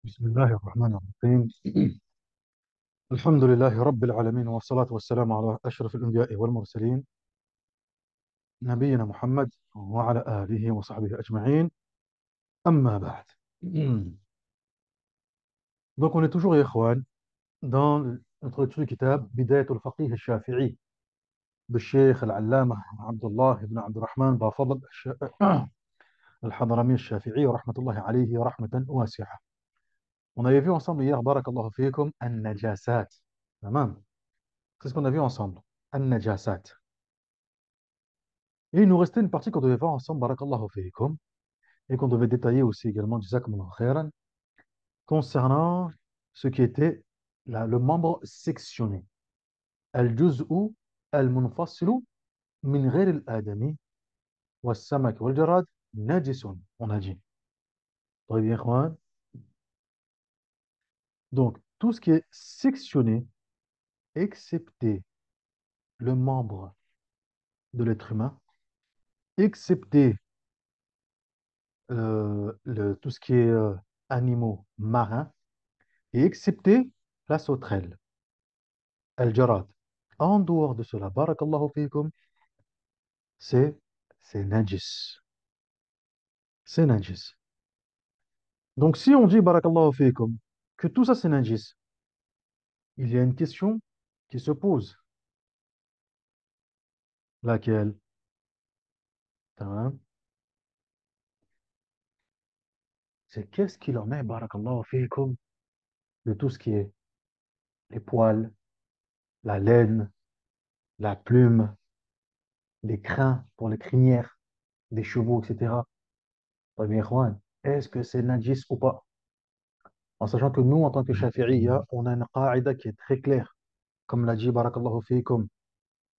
بسم الله الرحمن الرحيم. الحمد لله رب العالمين، والصلاة والسلام على أشرف الأنبياء والمرسلين، نبينا محمد وعلى آله وصحبه أجمعين. أما بعد. Donc on est toujours, إخوان, dans notre étude du kitab بداية الفقيه الشافعي بالشيخ العلامة عبد الله بن عبد الرحمن بن فضل الحضرمي الشافعي رحمة الله عليه رحمة واسعة. On avait vu ensemble hier, barakallahu fikum, النجاسات. تمام. C'est ce qu'on a vu ensemble. النجاسات. Et il nous restait une partie qu'on devait voir ensemble, barakallahu fiikum, et qu'on devait détailler aussi également, jazakumullahu khairan, concernant ce qui était le membre sectionné. Al-juz'u al-munfasilu min ghayr al-adami was-samak wal-jarad najisun, on a dit. Très bien, ikhwan. Donc, tout ce qui est sectionné, excepté le membre de l'être humain, excepté tout ce qui est animaux marins, et excepté la sauterelle. Al-Jarad. En dehors de cela, barakallahu fikum, c'est c'est najis. C'est najis. Donc si on dit barakallahu fikum que tout ça c'est najis, il y a une question qui se pose. Laquelle? Tamam. C'est qu'est-ce qu'il en est, barakallahu fikum, de tout ce qui est les poils, la laine, la plume, les crins pour les crinières, des chevaux, etc. Très bien, ikhwan. Est-ce que c'est najis ou pas? En sachant que nous, en tant que shafi'iyya, on a une qaïda qui est très claire. Comme l'a dit barakallahu fikum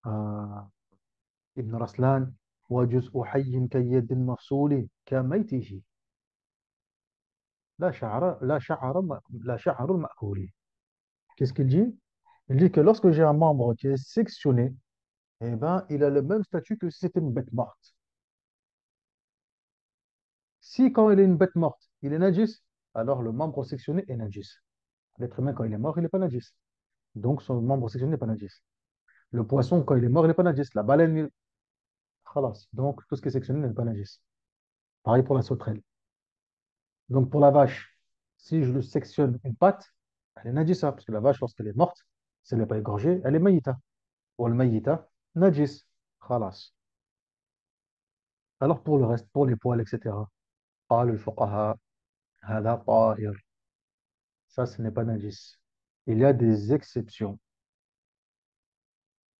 Ibn Raslan, وجزء حي كيد المفصول كميته لا شعر المأكول. Qu'est-ce qu'il dit? Il dit que lorsque j'ai un membre qui est sectionné, eh ben, il a le même statut que si c'était une bête morte. Si quand il est une bête morte, il est najis, alors le membre sectionné est najis. L'être humain, quand il est mort, il n'est pas najis. Donc son membre sectionné n'est pas najis. Le poisson, quand il est mort, il n'est pas najis. La baleine, khalas. Donc tout ce qui est sectionné n'est pas najis. Pareil pour la sauterelle. Donc pour la vache, si je le sectionne une patte, elle est najisa, parce que la vache, lorsqu'elle est morte, si elle n'est pas égorgée, elle est mayita. Ou le mayita, najis. Khalas. Alors pour le reste, pour les poils, etc. قال الفقهاء هذا طاهر. Ça, ce n'est pas najis. Il y a des exceptions.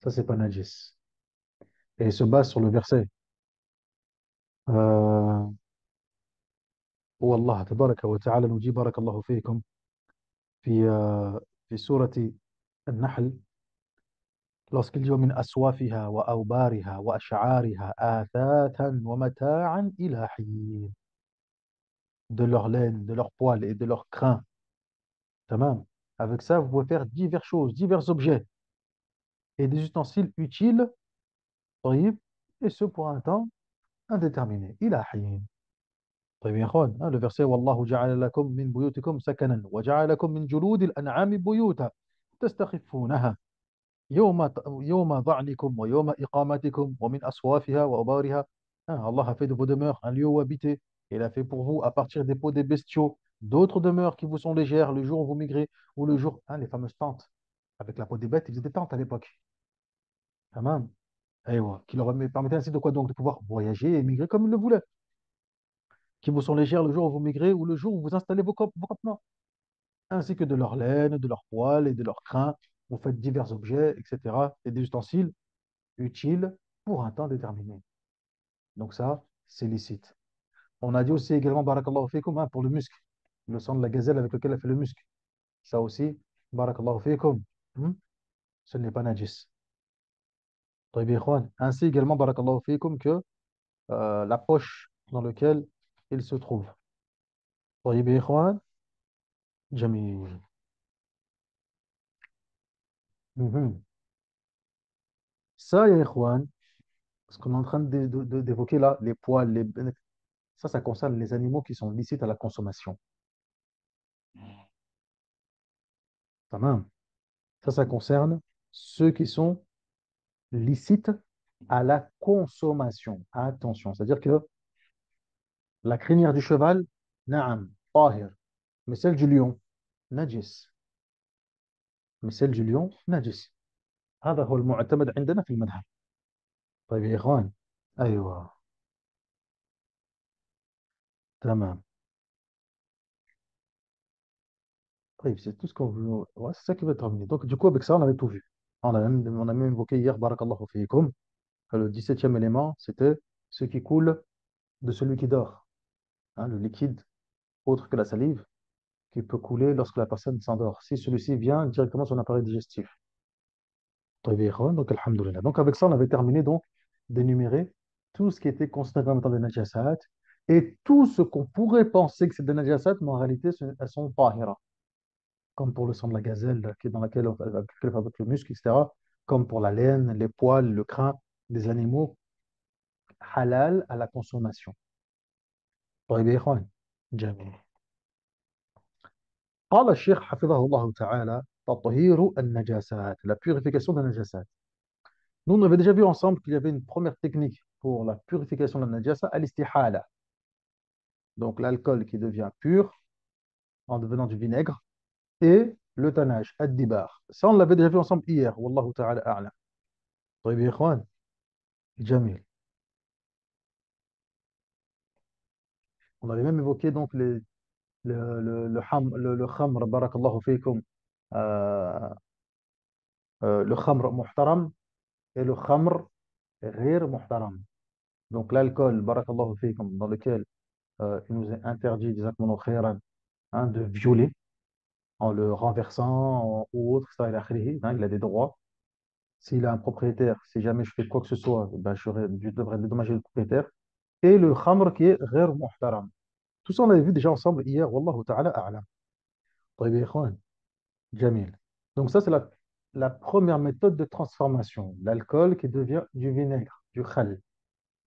Ça, c'est pas najis. Et il se base sur le verset. Euh, où Allah tabaraka wa ta'ala nous dit barakallahu fiikum في في سورة النحل. Lorsqu'il dit ومن أصوافها وأوبارها وأشعارها آثاثا ومتاعا إلى حين. De leur laine, de leurs poils et de leurs crins. Tamam. Avec ça, vous pouvez faire diverses choses, divers objets et des ustensiles utiles, طيب, et ce pour un temps indéterminé. إلى حين. طيب يا اخوان, le verset والله جعل لكم من بيوتكم سكنا وجعل لكم من جلود الأنعام بيوتا تستخفونها يوم ظعنكم ويوم إقامتكم ومن أصوافها وأوبارها. Hein, Allah a fait de vos demeures un lieu où habiter. Il a fait pour vous, à partir des peaux des bestiaux, d'autres demeures qui vous sont légères le jour où vous migrez ou le jour, hein, les fameuses tentes. Avec la peau des bêtes, ils faisaient des tentes à l'époque. Tamam. Aïwa. Qui leur permettait ainsi de quoi donc de pouvoir voyager et migrer comme ils le voulaient. Qui vous sont légères le jour où vous migrez ou le jour où vous installez vos campements. Ainsi que de leur laine, de leurs poils et de leurs crins. Vous faites divers objets, etc. Et des ustensiles utile pour un temps déterminé. Donc ça, c'est licite. On a dit aussi également, barakallahu fikum, hein, pour le musc, le sang de la gazelle avec lequel elle fait le musc. Ça aussi, barakallahu fikum, ce n'est pas najis. طيب يا إخوان. Ainsi également, barakallahu fikum, que la poche dans laquelle il se trouve. طيب يا إخوان. جميل. Mhm. Ça, ya إخوان, ce qu'on est en train d'évoquer là, les poils, ça concerne les animaux qui sont licites à la consommation. Tamam. Ça concerne ceux qui sont licites à la consommation. Attention, c'est-à-dire que la crinière du cheval, naam, tahir. Mais celle du lion, najis. Mais celle du lion, najis. هذا هو المعتمد عندنا في المذهب. طيب يا إخوان. أيوة. تمام. طيب c'est tout ce qu'on veut. Ouais, c'est ça qui va terminer. Donc du coup avec ça on avait tout vu. On a même évoqué hier, barakallahu fiikum, que le 17e élément, c'était ce qui coule de celui qui dort. Hein, le liquide autre que la salive qui peut couler lorsque la personne s'endort. Si celui-ci vient directement sur son appareil digestif. طيب يا إخوان, donc alhamdoulilah. Donc avec ça on avait terminé donc d'énumérer tout ce qui était considéré comme étant des najasat et tout ce qu'on pourrait penser que c'est des najasat, mais en réalité elles sont tahira. Comme pour le sang de la gazelle dans laquelle elle fabrique le muscle, etc. Comme pour la laine, les poils, le crin des animaux halal à la consommation. طيب يا إخوان. جميل. قال الشيخ حفظه الله تعالى تطهير النجاسات, la purification des najasat. Nous, on avait déjà vu ensemble qu'il y avait une première technique pour la purification de la najasa, al-istihala. Donc l'alcool qui devient pur en devenant du vinaigre et le tannage, ad-dibar. Ça, on l'avait déjà vu ensemble hier. Wallahu ta'ala a'lam. طيب يا إخوان. جميل. On avait même évoqué donc le khamr, barakallahu fikum, euh, le khamr muhtaram et le khamr غير muhtaram. Donc l'alcool, barakallahu fikum, dans lequel il nous est interdit, jazakumullahu khairan, hein, de violer en le renversant ou autre, ça, il a des droits. S'il a un propriétaire, si jamais je fais quoi que ce soit, ben, je devrais dédommager le propriétaire. Et le khamr qui est غير muhtaram. Tout ça, on avait vu déjà ensemble hier, wallahu ta'ala a'lam. طيب يا إخوان. Jamil. Donc ça, c'est la première méthode de transformation. L'alcool qui devient du vinaigre, du khal.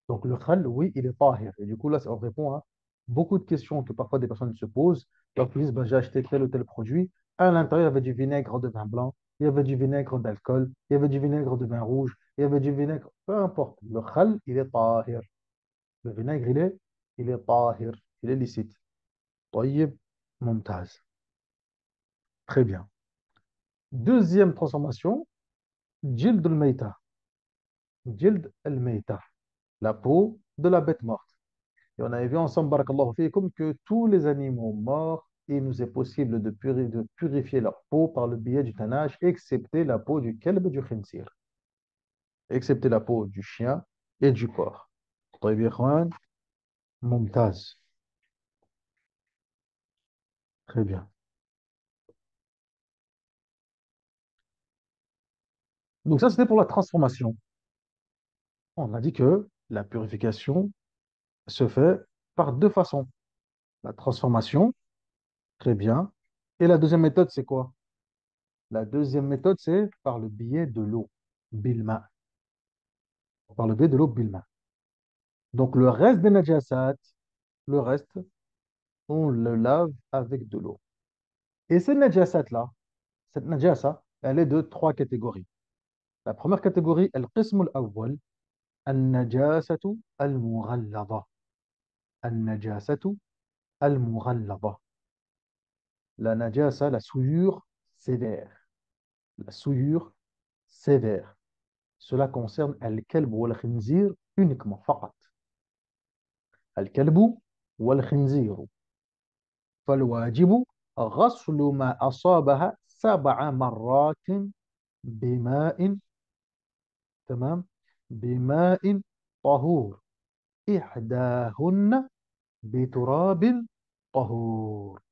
Donc le khal, oui, il est tahir. Et du coup, là, on répond à beaucoup de questions que parfois des personnes se posent. Donc ils disent, ben, j'ai acheté tel ou tel produit. À l'intérieur, il y avait du vinaigre de vin blanc, il y avait du vinaigre d'alcool, il y avait du vinaigre de vin rouge, il y avait du vinaigre, peu importe. Le khal, il est tahir. Le vinaigre, il est tahir. Il est licite. طيب. ممتاز. Très bien. Deuxième transformation, Jild al-Mayta. Jild al-Mayta. La peau de la bête morte. Et on avait vu ensemble, barakallahu fiikum, que tous les animaux morts, il nous est possible de purifier leur peau par le biais du tannage, excepté la peau du kelb et du khinsir. Excepté la peau du chien et du porc. طيب يا إخوان. ممتاز. Très bien. Donc ça, c'était pour la transformation. On a dit que la purification se fait par deux façons. La transformation, très bien. Et la deuxième méthode, c'est quoi? La deuxième méthode, c'est par le biais de l'eau, bilma. Par le biais de l'eau, bilma. Donc le reste des najasat, le reste, on le lave avec de l'eau. Et ces najasat-là, cette najasa, elle est de trois catégories. La première catégorie, al-qism al-awwal, al-najasatu al-mughallada. Al-najasatu al-mughallada. La najasa, la souillure sévère. La souillure sévère. Cela concerne al-kalb ou al-khinzir uniquement, faqat. Al-kalbu wal-khinzir. فالواجب غسل ما أصابها 7 مرات بماء. تمام. بماء طهور. إحداهن بتراب طهور.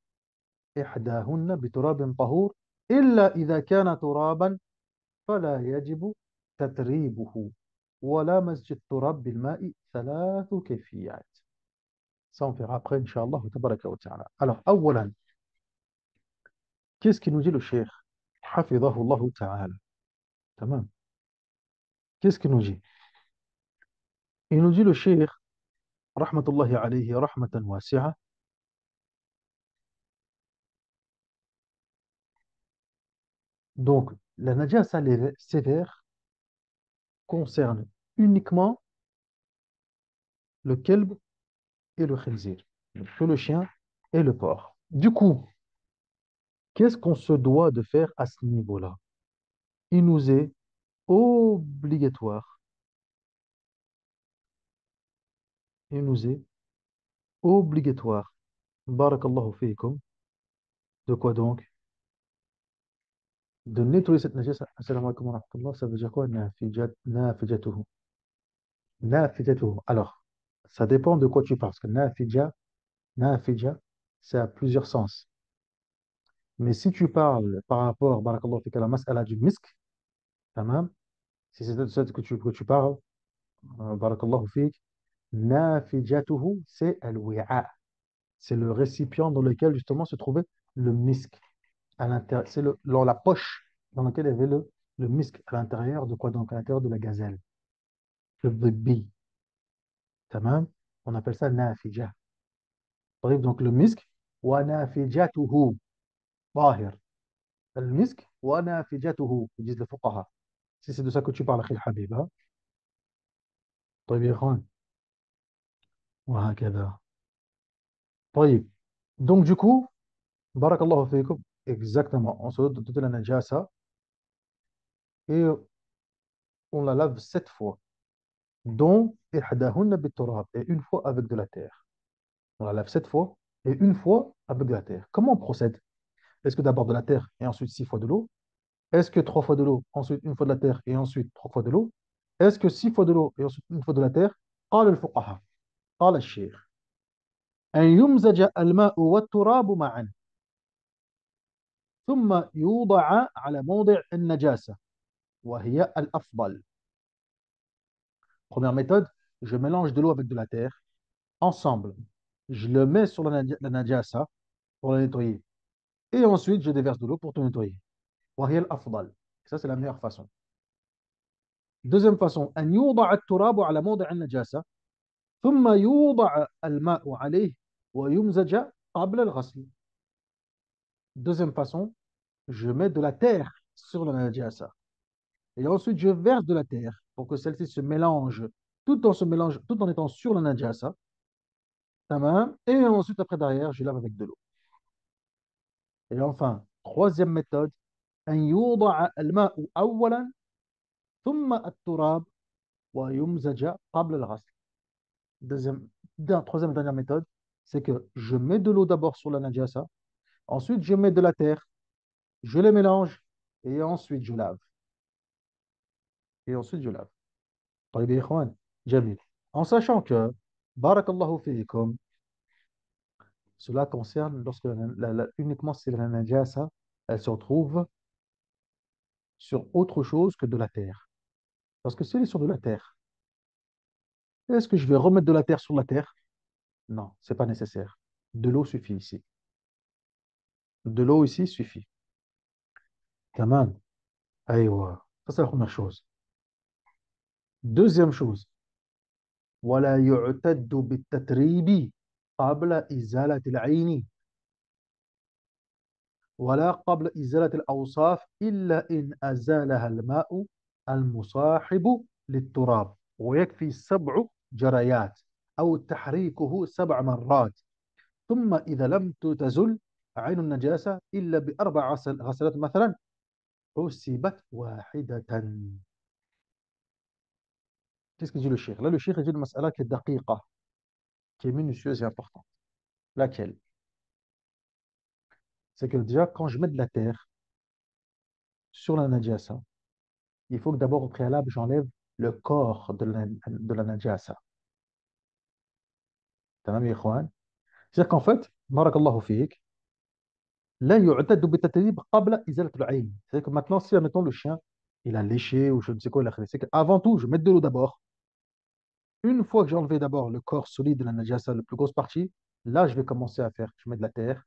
إحداهن بتراب طهور إلا إذا كان ترابا فلا يجب تتريبه ولا مسج التراب بالماء 3 كيفيات. Ça, on verra après, Inch'Allah, tabaraka wa ta'ala. Alors, أولا, qu'est-ce qu'il nous dit le cheikh? Hafidahullah ta'ala. Tamam. Qu'est-ce qu'il nous dit? Il nous dit le cheikh, rahmatullahi alayhi, rahmatan wasi'a, Donc, la najasa sévère concerne uniquement le kelb et le khinzir, que le chien et le porc. Du coup, qu'est-ce qu'on se doit de faire à ce niveau-là? Il nous est obligatoire, il nous est obligatoire, barakallahu fiikum, de quoi donc? De nettoyer cette najasa. Assalamu alaikum wa rahmatullah, ça veut dire quoi? Nafijatuhu. Nafijatuhu. Alors, ça dépend de quoi tu parles, parce que nafija, ça a plusieurs sens. Mais si tu parles par rapport, barakallahu fik, à la mas'ala du misk, tamam, si c'est de ça que tu parles, barakallahu fik, nafijatuhu, c'est al-wi'a. C'est le récipient dans lequel justement se trouvait le misk. À l'intérieur, c'est dans la poche dans laquelle il y avait le misk à l'intérieur de quoi donc? À l'intérieur de la gazelle, le bébé. Tamam? On appelle ça nafija. Bref, donc le misk, wa nafijatuhu, tahir. Le misk, wa nafijatuhu, ils disent les fuqaha. Si c'est de ça que tu parles, Akhil Habib, hein? طيب يا إخوان وهكذا. طيب. Donc du coup, barakallahu fikum, exactement, on se dote de la najasa et on la lave 7 fois, dont ihdahunna bit-turab, et une fois avec de la terre. On la lave 7 fois et une fois avec de la terre. Comment on procède? Est-ce que d'abord de la terre et ensuite 6 fois de l'eau? Est-ce que 3 fois de l'eau, ensuite une fois de la terre et ensuite 3 fois de l'eau? Est-ce que 6 fois de l'eau et ensuite une fois de la terre? قال الفقهاء قال الشيخ أن يمزج الماء والتراب معا ثم يوضع على موضع النجاسة وهي الأفضل. Première méthode, je mélange de l'eau avec de la terre ensemble. Je le mets sur la najasa pour la nettoyer. Et ensuite, je déverse de l'eau pour tout nettoyer. وهي الأفضل. Ça, c'est la meilleure façon. Deuxième façon, أن يوضع التراب على موضع النجاسة ثم يوضع الماء عليه ويمزج قبل الغسل. Deuxième façon, je mets de la terre sur la najasa. Et ensuite, je verse de la terre pour que celle-ci se mélange, tout en étant sur la najasa. Tamam. Et ensuite, après, derrière, je lave avec de l'eau. Et enfin, troisième méthode, أن يوضع الماء أولا ثم التراب ويمزج قبل الغسل. Deuxième, troisième et dernière méthode, c'est que je mets de l'eau d'abord sur la najasa, ensuite je mets de la terre, je les mélange et ensuite je lave. Et ensuite je lave. طيب يا إخوان, جميل. En sachant que, barakallahu fiikum, cela concerne lorsque uniquement si la najasa, elle se retrouve sur autre chose que de la terre. Parce que si elle est sur de la terre, est-ce que je vais remettre de la terre sur la terre? Non, c'est pas nécessaire. De l'eau suffit ici. De l'eau ici suffit. Tamam. Aïwa. Ça, c'est la première chose. Deuxième chose, ولا يعتد بالتتريب قبل إزالة العين ولا قبل إزالة الأوصاف إلا إن أزالها الماء المصاحب للتراب ويكفي 7 جريات أو تحريكه 7 مرات ثم إذا لم تزل عين النجاسة إلا ب4 غسلات مثلا حسبت واحدة. Qu'est-ce que dit le cheikh? Là, le cheikh dit une mas'ala qui est daqiqa, qui est minutieuse et importante. Laquelle? C'est que déjà, quand je mets de la terre sur la najasa, il faut que d'abord, au préalable, j'enlève le corps de la najasa. Tamam, ya ikhwan? C'est-à-dire qu'en fait, barakallahu fiik, là, yu'taddu bitatrib qabla izalat al-ayn. C'est-à-dire que maintenant, si, admettons, le chien, il a léché ou je ne sais quoi, c'est qu'avant tout, je mets de l'eau d'abord. Une fois que j'ai enlevé d'abord le corps solide de la najasa, la plus grosse partie, là, je vais commencer à faire, je mets de la terre,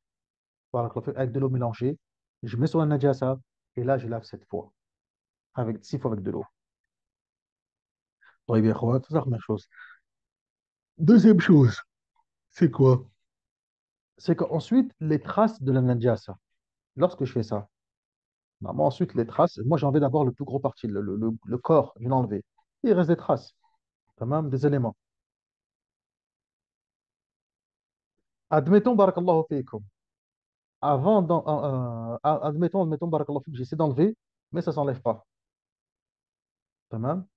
barakallahu fiik, avec de l'eau mélangée, je mets sur la najasa, et là, je lave 7 fois, avec 6 fois avec de l'eau. طيب يا اخوان, c'est la première chose. Deuxième chose, c'est quoi? C'est qu'ensuite, les traces de la najasa, lorsque je fais ça, Normalement, ensuite, les traces, moi j'ai enlevé d'abord le plus gros parti, le corps, je l'ai enlevé. Il reste des traces, quand même, des éléments. Admettons, barakallahu fikum, admettons, barakallahu fikum, j'essaie d'enlever, mais ça ne s'enlève pas. Tamam.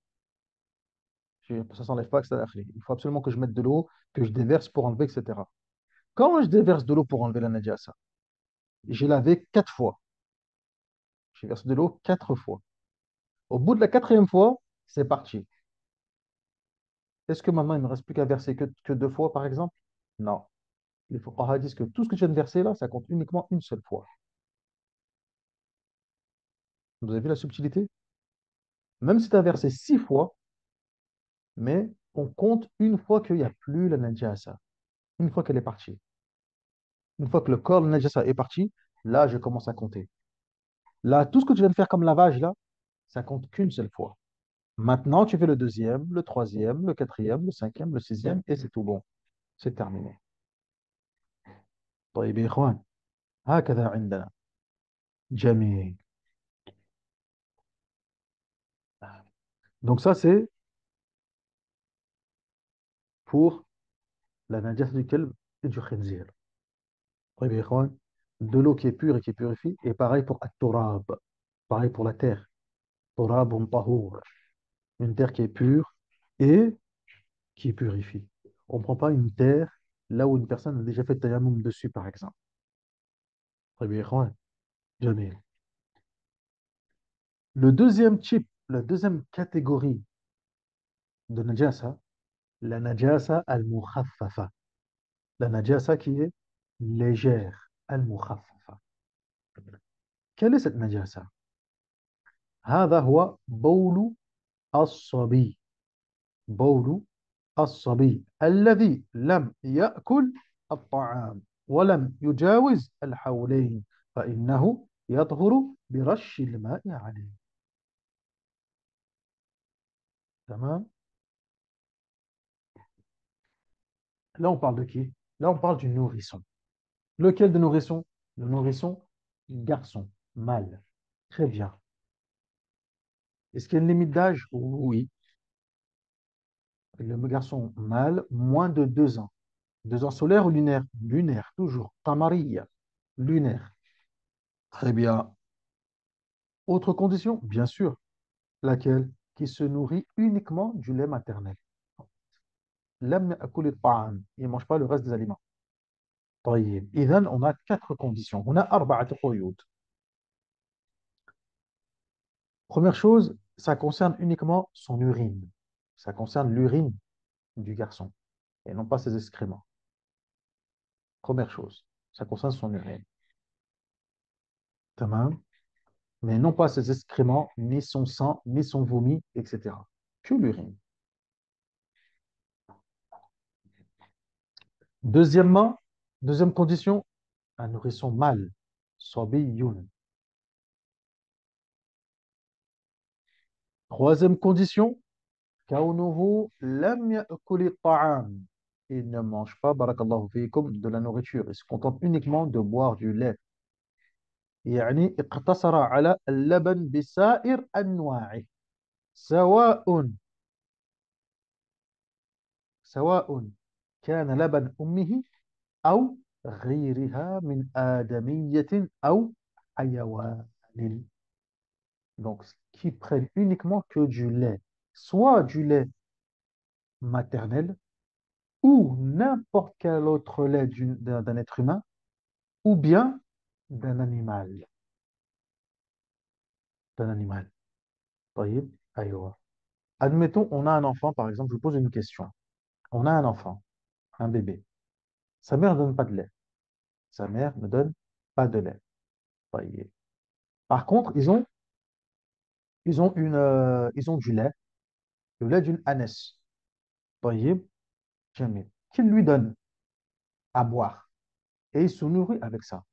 Ça ne s'enlève pas, etc. Il faut absolument que je mette de l'eau, que je déverse pour enlever, etc. Quand je déverse de l'eau pour enlever la najasa, j'ai lavé 4 fois. J'ai versé de l'eau 4 fois. Au bout de la quatrième fois, c'est parti. Est-ce que maintenant, il ne me reste plus qu'à verser que 2 fois, par exemple? Non. Les fuqaha disent que tout ce que tu viens de verser là, ça compte uniquement une seule fois. Vous avez vu la subtilité? Même si tu as versé 6 fois, mais on compte une fois qu'il n'y a plus la najasa. Une fois qu'elle est partie. Une fois que le corps de la najasa est parti, là, je commence à compter. Là, tout ce que tu viens de faire comme lavage là, ça compte qu'une seule fois. Maintenant, tu fais le deuxième, le troisième, le quatrième, le cinquième, le sixième, et c'est tout bon. C'est terminé. طيب يا إخوان هكذا عندنا جميل. Donc ça, c'est pour la najas du kelb et du khinzir. طيب يا إخوان, de l'eau qui est pure et qui purifie, et pareil pour at-turab, pareil pour la terre. Turabun tahour, une terre qui est pure et qui purifie. On ne prend pas une terre là où une personne a déjà fait tayammum dessus, par exemple. طيب يا إخوان جميل. Le deuxième type, la deuxième catégorie de najasa, la najasa al-mukhaffafa. La najasa qui est légère, al-mukhaffafa. Quelle est cette najasa? هذا هو بول الصبي. بول الصبي الذي لم يأكل الطعام ولم يجاوز الحولين فإنه يطهر برش الماء عليه. تمام. Là, on parle de qui? Là, on parle du nourrisson. Lequel de nourrisson? Le nourrisson garçon, mâle. Très bien. Est-ce qu'il y a une limite d'âge? Oui. Le garçon mâle, moins de 2 ans. 2 ans solaire ou lunaire? Lunaire, toujours. Tamariya, lunaire. Très bien. Autre condition? Bien sûr. Laquelle? Qui se nourrit uniquement du lait maternel. Lam ya'kul at-ta'am. Il ne mange pas le reste des aliments. طيب. إذن, on a 4 conditions. On a أربعة قيود. Première chose, ça concerne uniquement son urine. Ça concerne l'urine du garçon et non pas ses excréments. Première chose, ça concerne son urine. Tamam. Mais non pas ses excréments, ni son sang, ni son vomi, etc. Que l'urine. Deuxièmement, deuxième condition, un nourrisson mâle. Sabiyun. Troisième condition, كونه لم يأكل الطعام. Il ne mange pas, barakallahu fiikum, de la nourriture. Il se contente uniquement de boire du lait. يعني اقتصر على اللبن بسائر أنواعه سواء سواء كان لبن أمه أو غيرها من آدمية أو حيوان. Donc, qui prennent uniquement que du lait, soit du lait maternel ou n'importe quel autre lait d'un être humain ou bien d'un animal. D'un animal. طيب. أيوة. Admettons, on a un enfant, par exemple, je vous pose une question. On a un enfant, un bébé. Sa mère ne donne pas de lait. Sa mère ne donne pas de lait. طيب. Par contre, ils ont du lait, le lait d'une ânesse. طيب. Jamil. Qu'il lui donne à boire. Et il se nourrit avec ça.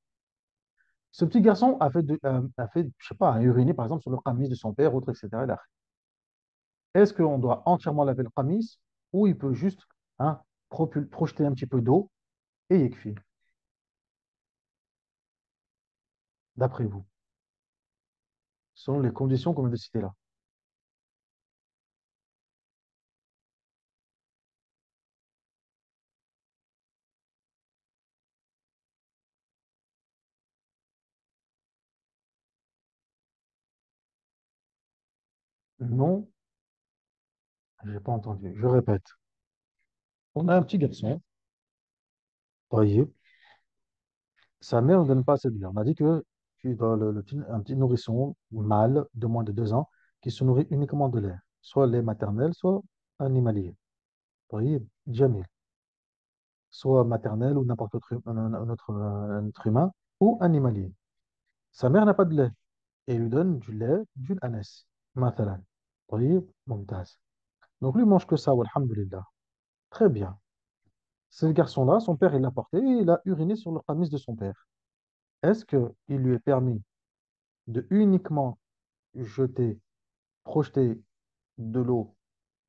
Ce petit garçon je sais pas, a uriné par exemple sur le qamis de son père, autre, etc. Est-ce qu'on doit entièrement laver le qamis ou il peut juste, hein, projeter un petit peu d'eau et yekfi, d'après vous? selon les conditions qu'on vient de citer là. Non, j'ai pas entendu. Je répète. On a un petit garçon, taillé. Sa mère ne donne pas assez de lait. On a dit que un petit nourrisson mâle de moins de 2 ans qui se nourrit uniquement de lait, soit lait maternel, soit animalier. طيب جميل. Soit maternel ou n'importe autre, un être humain ou animalier. Sa mère n'a pas de lait et lui donne du lait d'une ânesse, مثلا. طيب ممتاز. Donc lui mange que ça, walhamdulillah. Très bien. Ce garçon-là, son père, il l'a porté et il a uriné sur le qamis de son père. Est-ce qu'il lui est permis de uniquement jeter, projeter de l'eau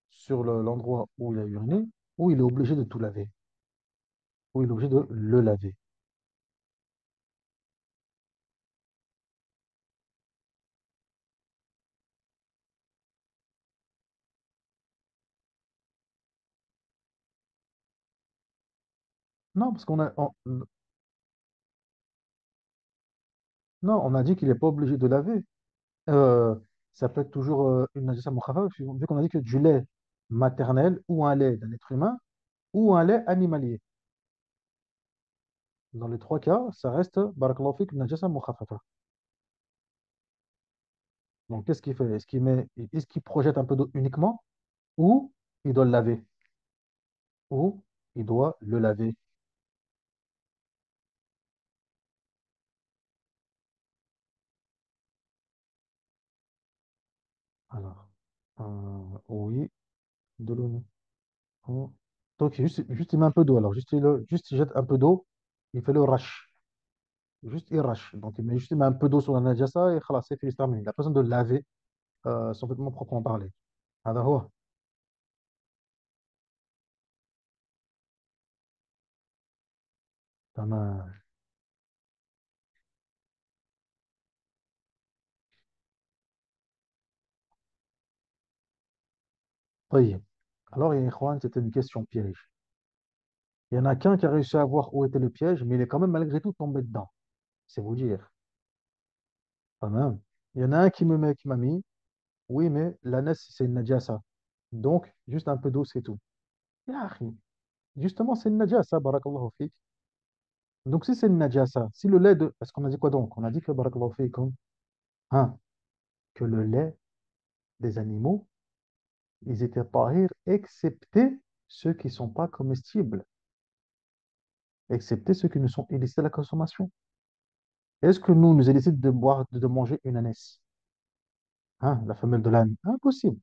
sur l'endroit où il a uriné, ou il est obligé de tout laver, ou il est obligé de le laver? Non, parce non, on a dit qu'il n'est pas obligé de laver. Euh, Ça peut être toujours une najasa mukhafafa, vu qu'on a dit que du lait maternel ou un lait d'un être humain ou un lait animalier. Dans les trois cas, ça reste, barakallahu fik, une najasa mukhafafa. Donc, qu'est-ce qu'il fait? Est-ce qu'il projette un peu d'eau uniquement ou il doit le laver? Ou il doit le laver? Alors, oui, de l'eau. Non. Oh. Donc, juste il met un peu d'eau. Alors, juste il jette un peu d'eau, il fait le rush. Juste il rush. Donc, il met un peu d'eau sur la najasa et khalas, c'est fini, c'est terminé. Il a pas besoin de laver son vêtement proprement parlé. هذا هو. تمام. طيب. Alors, ya ikhwan, c'était une question piège. Il y en a qu'un qui a réussi à voir où était le piège, mais il est quand même malgré tout tombé dedans. C'est vous dire. Quand même. Il y en a un qui m'a mis, oui, mais l'ânesse, c'est une najasa. Donc, juste un peu d'eau, c'est tout. Ya akhi, justement, c'est une najasa, barakallahu fik. Donc, si c'est une najasa, si le lait de. Parce qu'on a dit quoi donc? On a dit que, barakallahu fikum, hein, que le lait des animaux, ils étaient tahir, excepté ceux qui ne sont pas comestibles, excepté ceux qui ne sont illicites à la consommation. Est-ce que nous est licite de boire, de manger une ânesse? Hein, la femelle de l'âne? Impossible.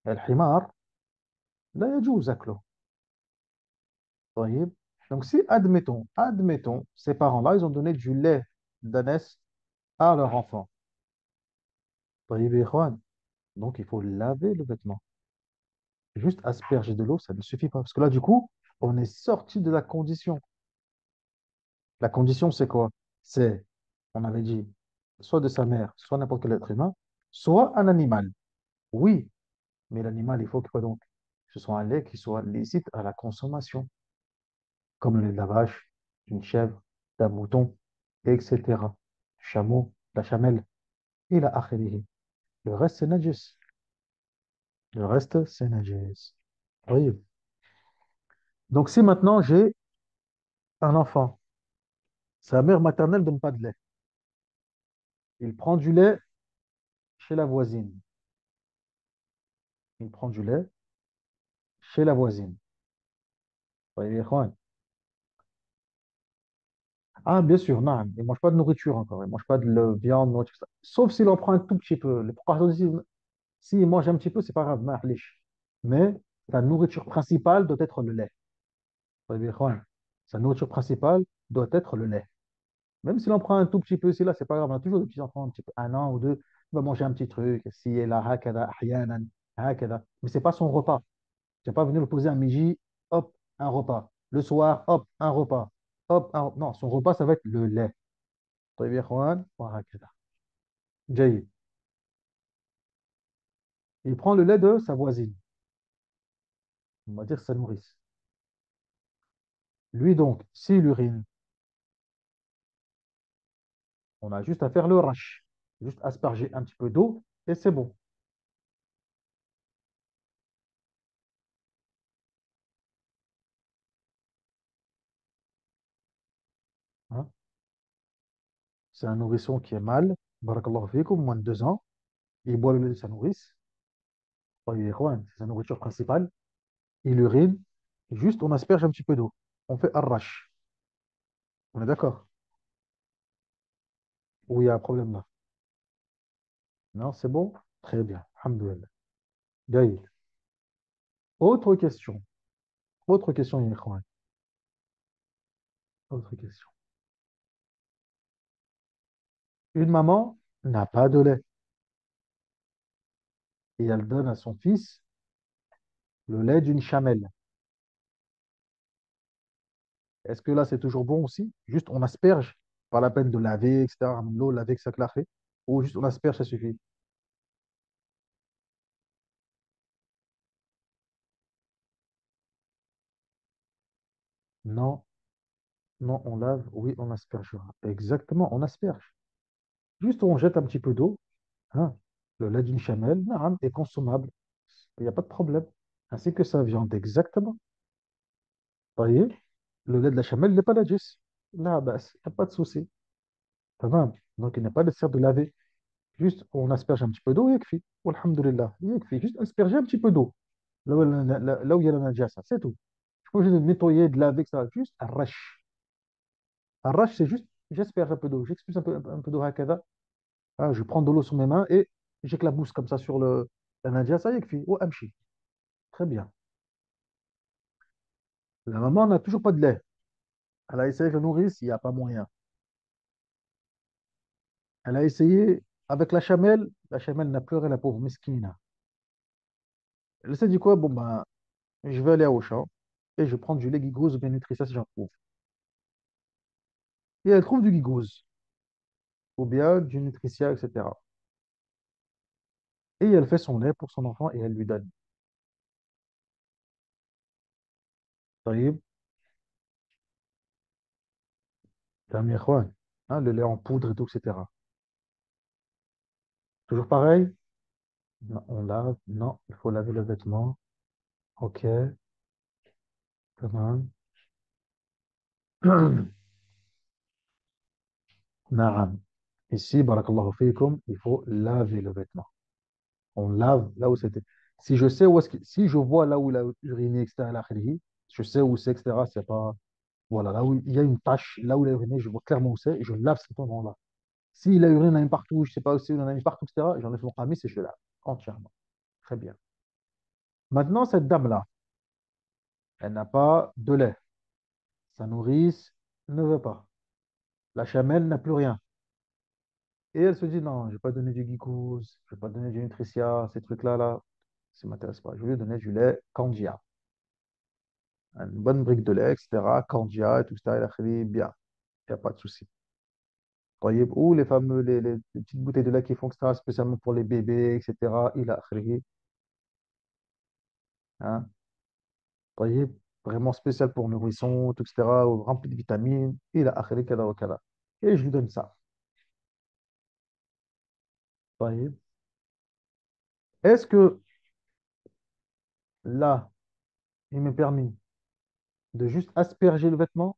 الحمار لا يجوز أكله. طيب. Donc, si, admettons, ces parents-là, ils ont donné du lait d'ânesse à leur enfant. طيب يا إخوان. Donc, il faut laver le vêtement. Juste asperger de l'eau, ça ne suffit pas. Parce que là, du coup, on est sorti de la condition. La condition, c'est quoi? C'est, on avait dit, soit de sa mère, soit n'importe quel être humain, soit un animal. Oui, mais l'animal, il faut que quoi donc? Que ce soit un lait qui soit licite à la consommation, comme le lait de la vache, d'une chèvre, d'un mouton, etc. Du chameau, de la chamelle, et la akhirihi. Le reste, c'est najis. Le reste, c'est najis. Oui. Donc, si maintenant j'ai un enfant, sa mère maternelle ne donne pas de lait, il prend du lait chez la voisine. Il prend du lait chez la voisine. طيب يا إخوان. Ah, bien sûr, non, il ne mange pas de nourriture encore, il ne mange pas de viande, nourriture, ça. Sauf s'il en prend un tout petit peu. Le pourquoi s'il mange un petit peu, c'est pas grave, معليش. Mais sa nourriture principale doit être le lait. طيب يا إخوان. Sa nourriture principale doit être le lait. Même s'il en prend un tout petit peu, c'est là, c'est pas grave. On a toujours des petits enfants, un petit peu, 1 an ou 2, il va manger un petit truc, si et là, هكذا أحيانا, هكذا. Mais c'est pas son repas. Tu n'as pas venu le poser un midi, hop, un repas. Le soir, hop, un repas. Hop, non, son repas, ça va être le lait. طيب يا اخوان وهكذا. جيد. Il prend le lait de sa voisine. On va dire sa nourrice. Lui donc, s'il urine, on a juste à faire le rush. Juste asperger un petit peu d'eau et c'est bon. Hein. C'est un nourrisson qui est mâle, barakallahu fikum, moins de 2 ans. Il boit le lait de sa nourrice. Ouais, c'est sa nourriture principale. Il urine. Juste, on asperge un petit peu d'eau. On fait arrache. On est d'accord? Ou il y a un problème là? Non, c'est bon? Très bien. Alhamdoulilah. Gaïl. Autre question. Autre question, ya ikhwan. Autre question. Une maman n'a pas de lait et elle donne à son fils le lait d'une chamelle. Est-ce que là, c'est toujours bon aussi? Juste, on asperge, pas la peine de laver, etc. L'eau, laver, que ça classe. Ou juste, on asperge, ça suffit. Non, non, on lave, oui, on aspergera. Exactement, on asperge. Juste, on jette un petit peu d'eau. Hein. Le lait d'une chamelle, naam, est consommable. Il n'y a pas de problème. Ainsi que sa viande, exactement. Vous voyez, le lait de la chamelle n'est pas najis. Là, bah, il n'y a pas de souci. Tamam. Donc, il n'est pas nécessaire de laver. Juste, on asperge un petit peu d'eau et yakfi. Alhamdulillah. Yakfi. Juste asperger un petit peu d'eau. Là où il y a la najasa, c'est tout. Je peux juste nettoyer, de laver, ça. Juste arrache. Arrache, c'est juste, j'asperge un peu d'eau. J'expulse un peu d'eau hakada. Ah, je prends de l'eau sur mes mains et j'éclabousse comme ça sur la najasa, yakfi. Ou amchi. Très bien. La maman n'a toujours pas de lait. Elle a essayé avec la nourrice, il n'y a pas moyen. Elle a essayé avec la chamelle n'a pleuré la pauvre miskina. Elle s'est dit quoi? Bon, ben, je vais aller à Auchan et je prends du lait Gigouze ou bien Nutrissa si j'en trouve. Et elle trouve du Gigouze ou bien du Nutricia, etc. Et elle fait son lait pour son enfant et elle lui donne. طيب. Tamam, ya ikhwan. Hein, le lait en poudre et tout, etc. Toujours pareil? Non, on lave. Non, il faut laver le vêtement. Ok, tamam. Naam. Ici, barakallahu fikum, il faut laver le vêtement. On lave là où c'était. Si je sais où est-ce que, si je vois là où il a uriné, etc., la akhirih, je sais où c'est, etc., c'est pas, voilà, là où il y a une tache, là où il a uriné, je vois clairement où c'est, et je lave cet endroit-là. S'il a uriné un partout, je sais pas où c'est, il en a mis partout, etc., j'enlève mon camis et je lave entièrement. Très bien. Maintenant, cette dame-là, elle n'a pas de lait. Sa nourrice ne veut pas. La chamelle n'a plus rien. Et elle se dit, non, je ne vais pas donner du glucose, je ne vais pas donner du Nutricia, ces trucs-là, là, ça ne m'intéresse pas. Je vais lui donner du lait Candia. Une bonne brique de lait, etc. Candia et tout ça, il a fait bien. Il n'y a pas de souci. Voyez, ou les fameux, les petites bouteilles de lait qui font, etc., spécialement pour les bébés, etc. Il a fait, hein. Voyez, vraiment spécial pour nourrissons, tout, etc. Rempli de vitamines. Il a fait, kada wa kada. Et je lui donne ça. Voyez. Est-ce que là, il m'est permis de juste asperger le vêtement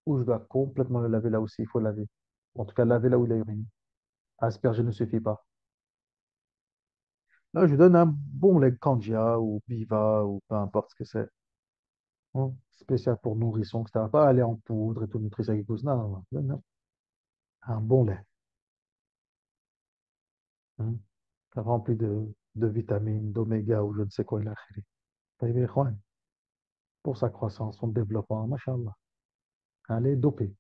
ou je dois complètement le laver là aussi, il faut laver. En tout cas, laver là où il a uriné. Asperger ne suffit pas. Là, je lui donne un bon lait Candia ou Biva ou peu importe ce que c'est. Hein, spécial pour nourrissons, etc. Pas aller en poudre et tout, Nutri non, non, non, non. Un bon lait. Hein, rempli de vitamines, d'oméga ou je ne sais quoi, il a akhiri. طيب يا إخوان, pour sa croissance, son développement, machallah. Allez, dopé.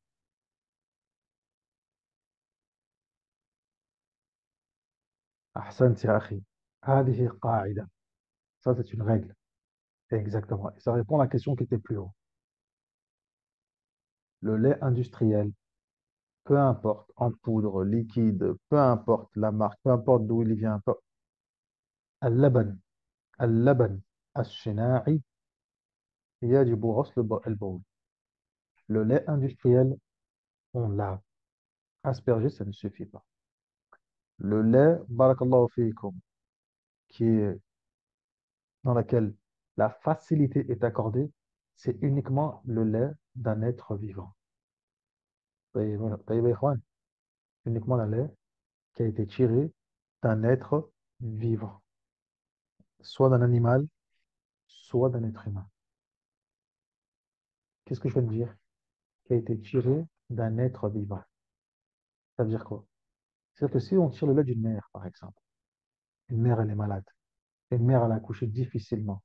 أحسنت يا أخي. هذه قاعدة. Ça, c'est une règle. Exactement. Et ça répond à la question qui était plus haut. Le lait industriel, peu importe, en poudre, liquide, peu importe la marque, peu importe d'où il vient, اللبن اللبن الصناعي يجب غسل البول. Le lait industriel, on lave. Asperger, ça ne suffit pas. Le lait, barakallahu fikum, qui est dans laquelle la facilité est accordée, c'est uniquement le lait d'un être vivant. طيب يا إخوان. Uniquement le lait qui a été tiré d'un être vivant, soit d'un animal, soit d'un être humain. Qu'est-ce que je viens de dire? Qui a été tiré d'un être vivant. Ça veut dire quoi? C'est-à-dire que si on tire le lait d'une mère, par exemple, une mère, elle est malade, une mère, elle a accouché difficilement.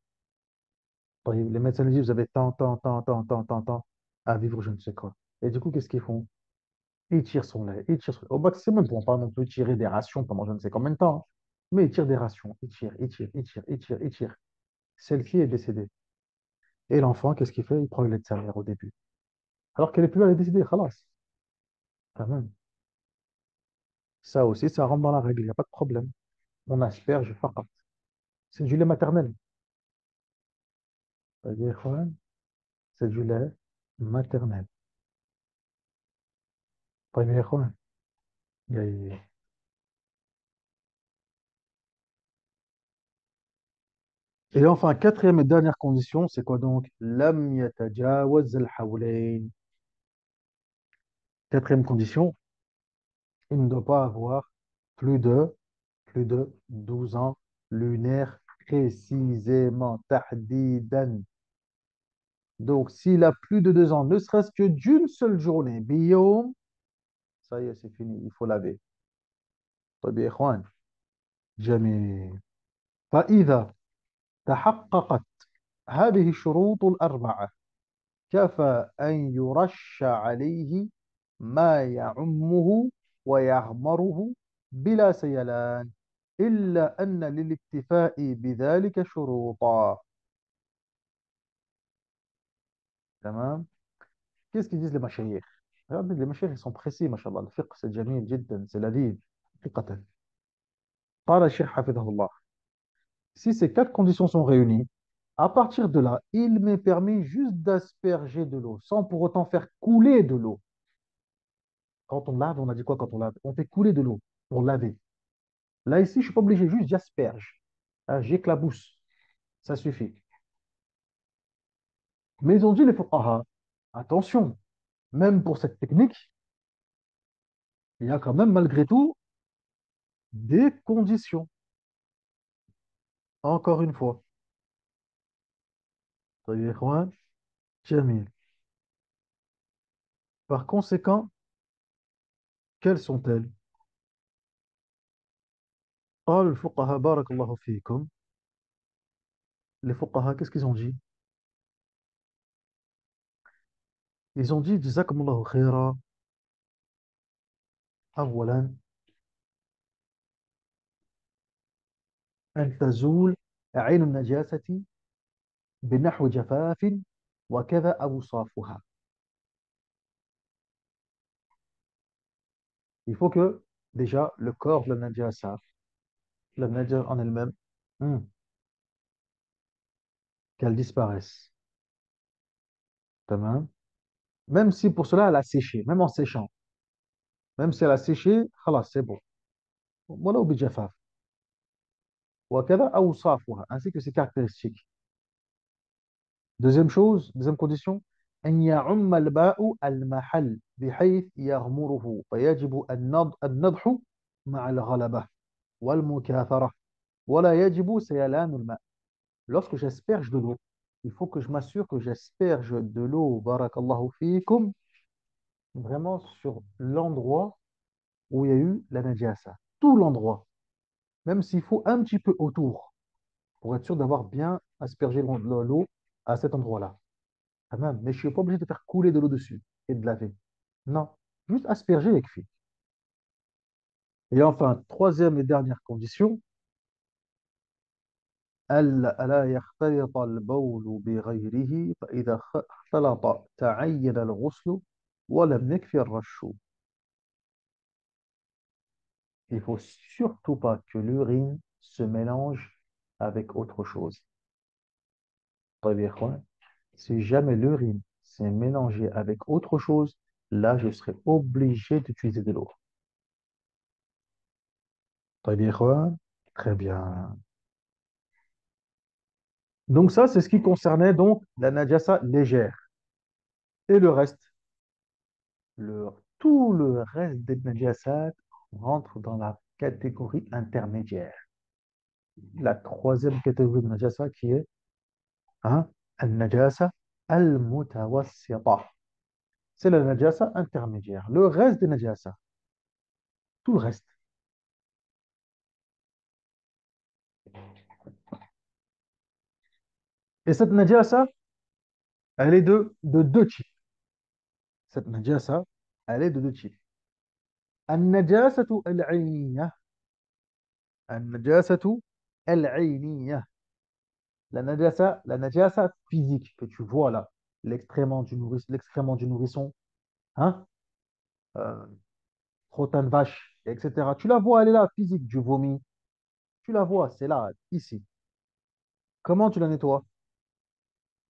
Les médecins lui disent, vous avez tant à vivre, je ne sais quoi. Et du coup, qu'est-ce qu'ils font? Ils tirent son lait, ils tirent au maximum, ils ne pourront pas non plus tirer des rations pendant je ne sais combien de temps, hein. Mais ils tirent des rations, ils tirent, ils tirent, ils tirent, ils tirent, ils tirent. Celle-ci est décédée. Et l'enfant, qu'est-ce qu'il fait? Il prend le lait de sa mère au début. Alors qu'elle est plus là, elle est décédée, khalas. Quand même. Ça aussi, ça rentre dans la règle, il n'y a pas de problème. On asperge, faqat. C'est du lait maternel. C'est-à-dire, ouais, c'est du lait maternel. طيب يا إخوان. جاي. Et enfin, quatrième et dernière condition, c'est quoi donc? لم يتجاوز الحولين. Quatrième condition, il ne doit pas avoir plus de, plus de 12 ans lunaires précisément, tahdidan. Donc, s'il a plus de 2 ans, ne serait-ce que d'une seule journée, biyom, ça y est, c'est fini, il faut laver. طيب يا إخوان. جميل. فإذا تحققت هذه الشروط الأربعة كفى أن يرش عليه ما يعمه ويغمره بلا سيلان إلا أن للاكتفاء بذلك شروطا. تمام. Qu'est-ce qu'ils disent les mashayikh? Regardez, les mashayikh ils sont précis, mashallah. Le fiqh c'est jamil جدا, c'est لذيذ حقيقة. قال الشيخ حفظه الله. Si ces quatre conditions sont réunies, à partir de là, il m'est permis juste d'asperger de l'eau, sans pour autant faire couler de l'eau. Quand on lave, on a dit quoi quand on lave? On fait couler de l'eau pour laver. Là, ici, je ne suis pas obligé, juste j'asperge. Hein, j'éclabousse. Ça suffit. Mais ils ont dit les fuqaha, attention, même pour cette technique, il y a quand même malgré tout des conditions. Encore une fois. طيب يا إخوان. جميل. Par conséquent, quelles sont-elles? قال الفقهاء بارك الله فيكم. Les fuqaha, qu'est-ce qu'ils ont dit? Ils ont dit, جزاكم khaira, أولا أن تزول عين النجاسة بنحو جفاف وكذا أوصافها. Il faut que, déjà, le corps de la najasa en elle-même, hmm, qu'elle disparaisse. Tamam. Même si pour cela, elle a séché, même en séchant. Même si elle a séché, khalas, c'est bon. Voilà, au bijafaf. وكذا أوصافها, ainsi que ses caractéristiques. Deuxième chose, deuxième condition, أن يعم الماء المحل بحيث يغمره فيجب النضح مع الغلبة والمكاثرة ولا يجب سيلان الماء. Lorsque j'asperge de l'eau, il faut que je m'assure que j'asperge de l'eau, barakallahu fikum, vraiment sur l'endroit où il y a eu la najasa. Tout l'endroit, même s'il faut un petit peu autour, pour être sûr d'avoir bien aspergé l'eau à cet endroit-là. Ah, même, mais je ne suis pas obligé de faire couler de l'eau dessus et de laver. Non, juste asperger et kfi. Et enfin, troisième et dernière condition, ألا يختلط البول بغيره فإذا اختلط تعين الغسل ولم يكفي الرش. Il faut surtout pas que l'urine se mélange avec autre chose. طيب يا إخوان, si jamais l'urine s'est mélangée avec autre chose, là, je serai obligé d'utiliser de l'eau. طيب يا إخوان, très bien. Donc ça, c'est ce qui concernait donc la najasa légère. Et le reste, tout le reste des najasat rentre dans la catégorie intermédiaire. La troisième catégorie de najasa qui est hein, al-najasa al-mutawassita. C'est la najasa intermédiaire. Le reste des najasa, tout le reste. Et cette najasa, elle est de deux types. Cette najasa, elle est de deux types. النجاسة العينية النجاسة العينية la najasa physique que tu vois là, l'excrément du nourrisson, hein, euh, crottin de vache, etc. Tu la vois, elle est là, physique, du vomi. Tu la vois, c'est là, ici. Comment tu la nettoies?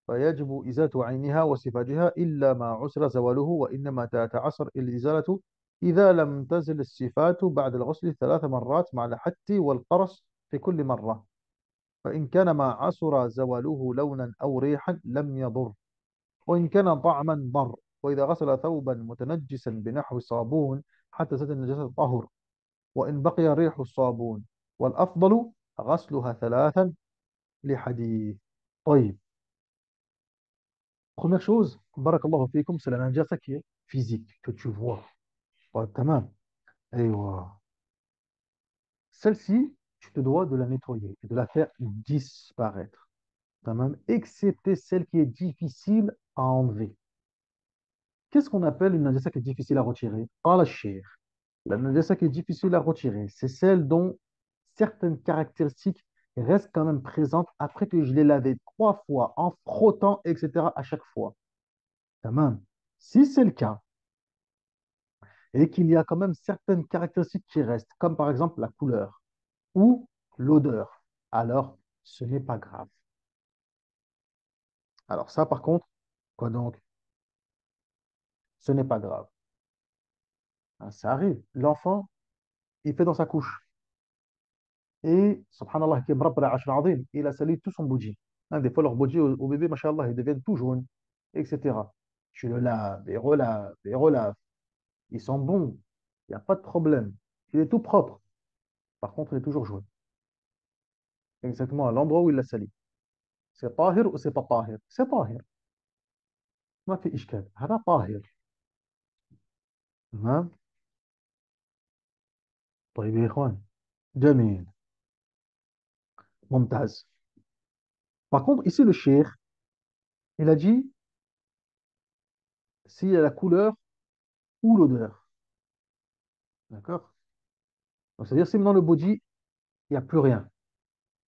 فيجب إزالة عينها وصفاتها إلا ما عسر زواله وإنما تتعسر الإزالة إذا لم تزل الصفات بعد الغسل 3 مرات مع الحت والقرص في كل مرة فإن كان ما عسر زواله لونا أو ريحا لم يضر وإن كان طعما ضر وإذا غسل ثوبا متنجسا بنحو صابون حتى زاد النجاسة طهر وإن بقي ريح الصابون والأفضل غسلها 3 لحديث. طيب, première chose, barakallahu fikum, c'est la najasa qui est physique, que tu vois. Ouais, tamam. Aywa. Celle-ci, tu te dois de la nettoyer et de la faire disparaître. Tamam. Excepté celle qui est difficile à enlever. Qu'est-ce qu'on appelle une najasa qui est difficile à retirer? Qala al-shaykh. La najasa qui est difficile à retirer, c'est celle dont certaines caractéristiques restent quand même présentes après que je l'ai lavé 3 fois en frottant, etc. à chaque fois. Tamam. Si c'est le cas, et qu'il y a quand même certaines caractéristiques qui restent, comme par exemple la couleur ou l'odeur, alors ce n'est pas grave. Alors ça, par contre, quoi donc? Ce n'est pas grave. Hein, ça arrive. L'enfant, il fait dans sa couche. Et, subhanallah, qui est mrabbala ashra azim, il a sali tout son bougie. Hein, des fois, leur bougie au bébé, machallah, ils deviennent tout jaunes, etc. Tu le laves, et relaves, et relaves. Ils sont bons. Il n'y a pas de problème. Il est tout propre. Par contre, il est toujours jaune. Exactement à l'endroit où il l'a sali. C'est tahir ou c'est pas tahir? C'est tahir. ما في إشكال هذا طاهر. تمام. طيب يا إخوان, جميل, ممتاز. Par contre, ici, le cheikh, il a dit s'il y a la couleur ou l'odeur. D'accord? Donc, c'est-à-dire, si dans le body, il n'y a plus rien.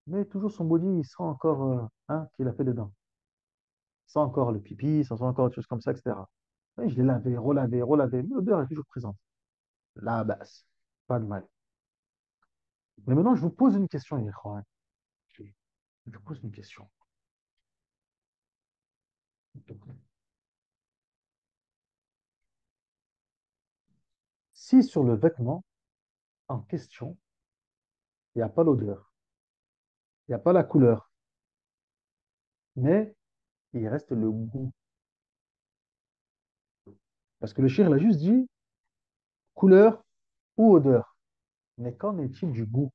Mais toujours son body, il sent encore hein, qu'il a fait dedans. Il sent encore le pipi, il sent encore des choses comme ça, etc. Et je l'ai lavé, relavé, relavé, mais l'odeur est toujours présente. La basse. Pas de mal. Mais maintenant, je vous pose une question, les ikhwan. Je vous pose une question. Si sur le vêtement en question, il n'y a pas l'odeur, il n'y a pas la couleur, mais il reste le goût. Parce que le shir l'a juste dit couleur ou odeur. Mais qu'en est-il du goût?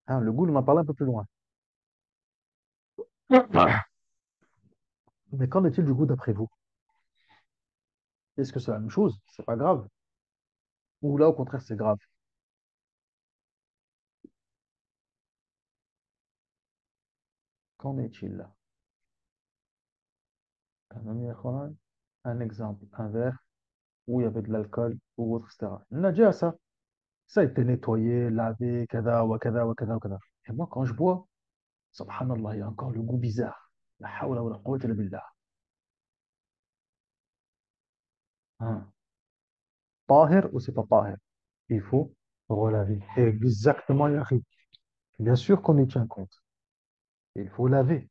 Hein, le goût, on en parle un peu plus loin. Mais qu'en est-il du goût d'après vous? Est-ce que c'est la même chose? C'est pas grave? Ou là, au contraire, c'est grave? Qu'en est-il là? Un exemple, un verre où il y avait de l'alcool ou autre, etc. Najasa, ça a été nettoyé, lavé, kada, wa kada, wa kada, wa kada. Et moi, quand je bois, subhanallah, il y a encore le goût bizarre. La hawla wa la quwwata illa billah. Hein. Tahir ou c'est pas tahir? Il faut. relaver. Exactement, Yahri. Bien sûr qu'on y tient compte. Il faut laver.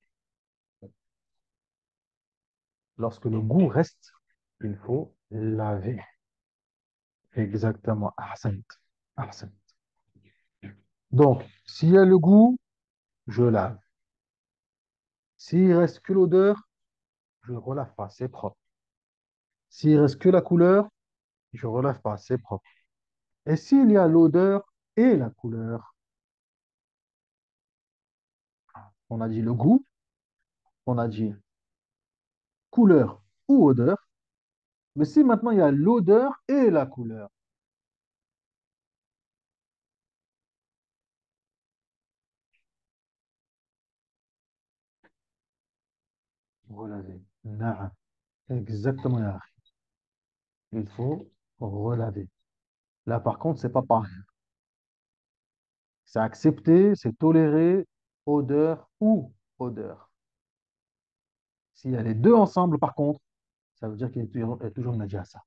Lorsque le goût reste, il faut laver. Exactement. Ahsant. Ahsant. Donc, s'il y a le goût, je lave. S'il reste que l'odeur, je ne relave pas, c'est propre. S'il reste que la couleur, je ne relave pas, c'est propre. Et s'il y a l'odeur et la couleur, on a dit le goût, on a dit couleur ou odeur, mais si maintenant il y a l'odeur et la couleur, relaver. Naam. Exactement, ya akhi. Il faut relaver. Là, par contre, c'est pas pareil. C'est accepté, c'est toléré, odeur ou odeur. S'il y a les deux ensemble, par contre, ça veut dire qu'il y a toujours une najasa.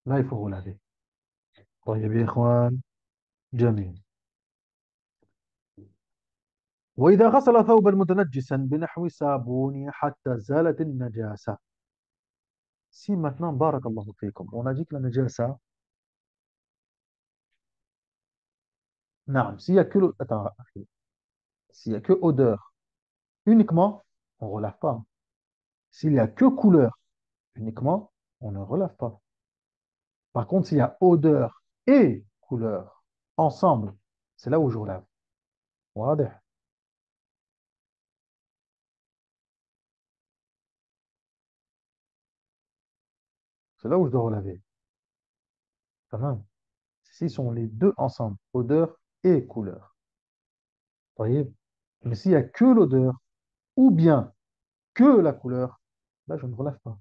Là, il faut relaver. طيب يا إخوان جميل. وإذا غسل ثوبا متنجسا بنحو صابون حتى زالت النجاسة. Si maintenant, barakallahu fikum, on a dit que la najasa, non, s'il y a que attends, s'il y a que odeur uniquement, on ne relave pas. S'il y a que couleur uniquement, on ne relave pas. Par contre, s'il y a odeur et couleur ensemble, c'est là où je relave. واضح. C'est là où je dois relaver. Tamam. S'ils sont les deux ensemble, odeur et couleur. Voyez? Mais s'il y a que l'odeur ou bien que la couleur, là, je ne relève pas.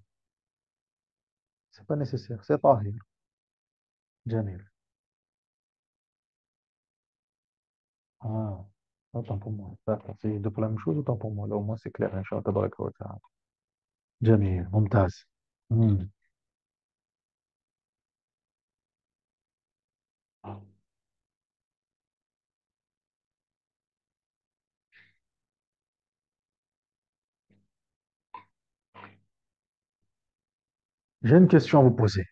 C'est pas nécessaire. C'est tahir. Jamil. Ah, autant pour moi. D'accord. C'est deux pour la même chose, autant pour moi. Là, au moins, c'est clair. Inch'Allah, tabaraka wa ta'ala. Jamil. Mumtaz. Hmm. J'ai une question à vous poser.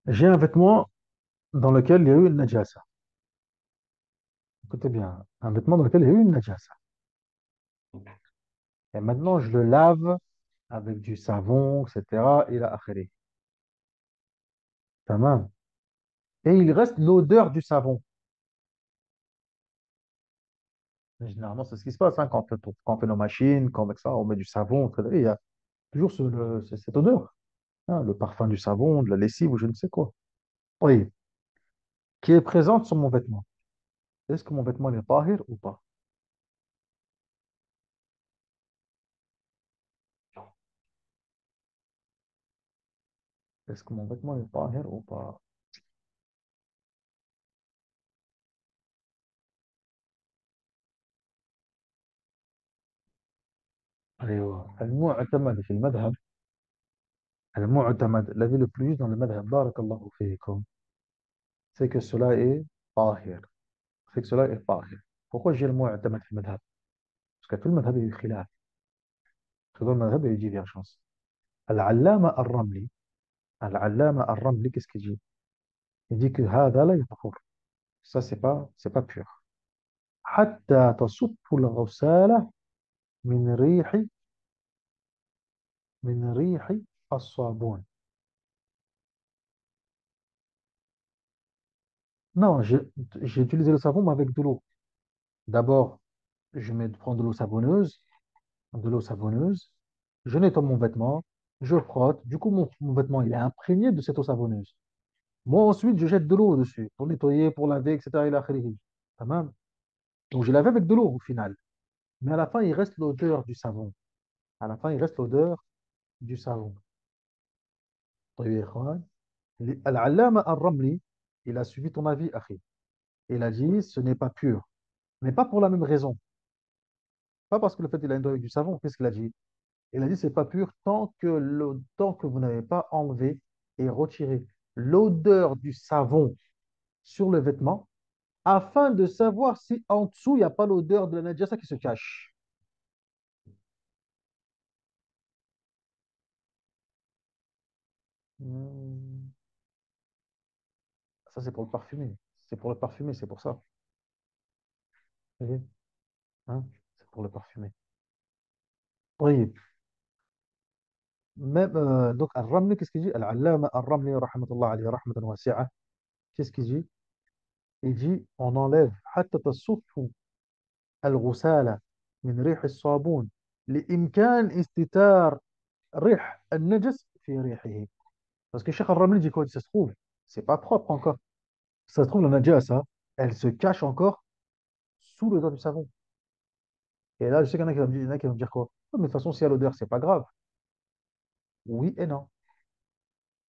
J'ai un vêtement dans lequel il y a eu une najasa. Écoutez bien. Un vêtement dans lequel il y a eu une najasa. Et maintenant, je le lave avec du savon, etc. Et la akhiri. Tamam. Et il reste l'odeur du savon. Généralement, c'est ce qui se passe hein, quand on fait nos machines, quand avec ça, on met du savon, et il y a toujours cette odeur, hein, le parfum du savon, de la lessive ou je ne sais quoi. Oui, qui est présente sur mon vêtement. Est-ce que mon vêtement est tahir ou pas? Est-ce que mon vêtement est tahir ou pas? أيوة. المعتمد في المذهب المعتمد الذي le plus dans le madhab بارك الله فيكم c'est que cela est tahir c'est que cela est tahir pourquoi j'ai le mu'tamad في المذهب parce que tout le madhab il y a eu khilaf tout le madhab il y a eu divergence العلامة الرملي العلامة الرملي qu'est-ce qu'il dit il dit que هذا لا يطهر ça c'est pas pur حتى تصف الغسالة من ريح من ريح الصابون non j'ai utilisé le savon mais avec de l'eau d'abord prends de l'eau savonneuse je nettoie mon vêtement je frotte du coup mon vêtement il est imprégné de cette eau savonneuse moi ensuite je jette de l'eau dessus pour nettoyer pour laver etc إلى آخره. Tamam. Donc je lave avec de l'eau au final mais à la fin il reste l'odeur du savon à la fin il reste l'odeur du savon طيب يا إخوان العلامة الرملي il a suivi ton avis أخي il a dit ce n'est pas pur mais pas pour la même raison pas parce que le fait il a une odeur avec du savon qu'est-ce qu'il a dit il a dit c'est pas pur tant que vous n'avez pas enlevé et retirer l'odeur du savon sur le vêtement afin de savoir si en dessous, il n'y a pas l'odeur de la najasa qui se cache. Hmm, ça, c'est pour le parfumé. C'est pour le parfumé, c'est pour ça. Vous voyez. Hein? C'est pour le parfumé. Oui. Même, donc, Al-Ramli, qu'est-ce qu'il dit? Al-Allama Al-Ramli, rahmatullah alayhi, rahmatan wasi'a. Qu'est-ce qu'il dit? Il dit, on enlève حتى تصف الغسالة من ريح الصابون لإمكان استتار ريح النجس في ريحه. Parce que Cheikh Al-Ramli dit quoi? Ça se trouve, c'est pas propre encore. Ça se trouve, la najasa, elle se cache encore sous l'odeur du savon. Et là, je sais qu'il y en a qui vont me dire, il y en a qui vont me dire quoi? Oh, mais de toute façon, s'il y a l'odeur, c'est pas grave. Oui et non.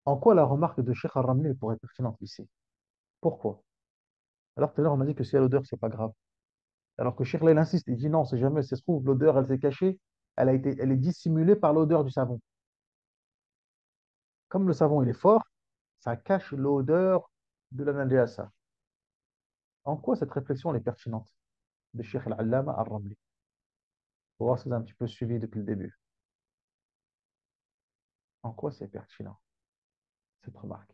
En quoi la remarque de Cheikh Al-Ramli pourrait être pertinente ici? Pourquoi? Alors tout à l'heure, on a dit que s'il y a l'odeur, c'est pas grave. Alors que Cheikh là, il insiste, il dit non, c'est jamais, ça se trouve, l'odeur, elle s'est cachée, elle est dissimulée par l'odeur du savon. Comme le savon, il est fort, ça cache l'odeur de la najasa. En quoi cette réflexion elle est pertinente de Cheikh Al-Allama Al-Ramli? Pour voir si vous avez un petit peu suivi depuis le début. En quoi c'est pertinent, cette remarque?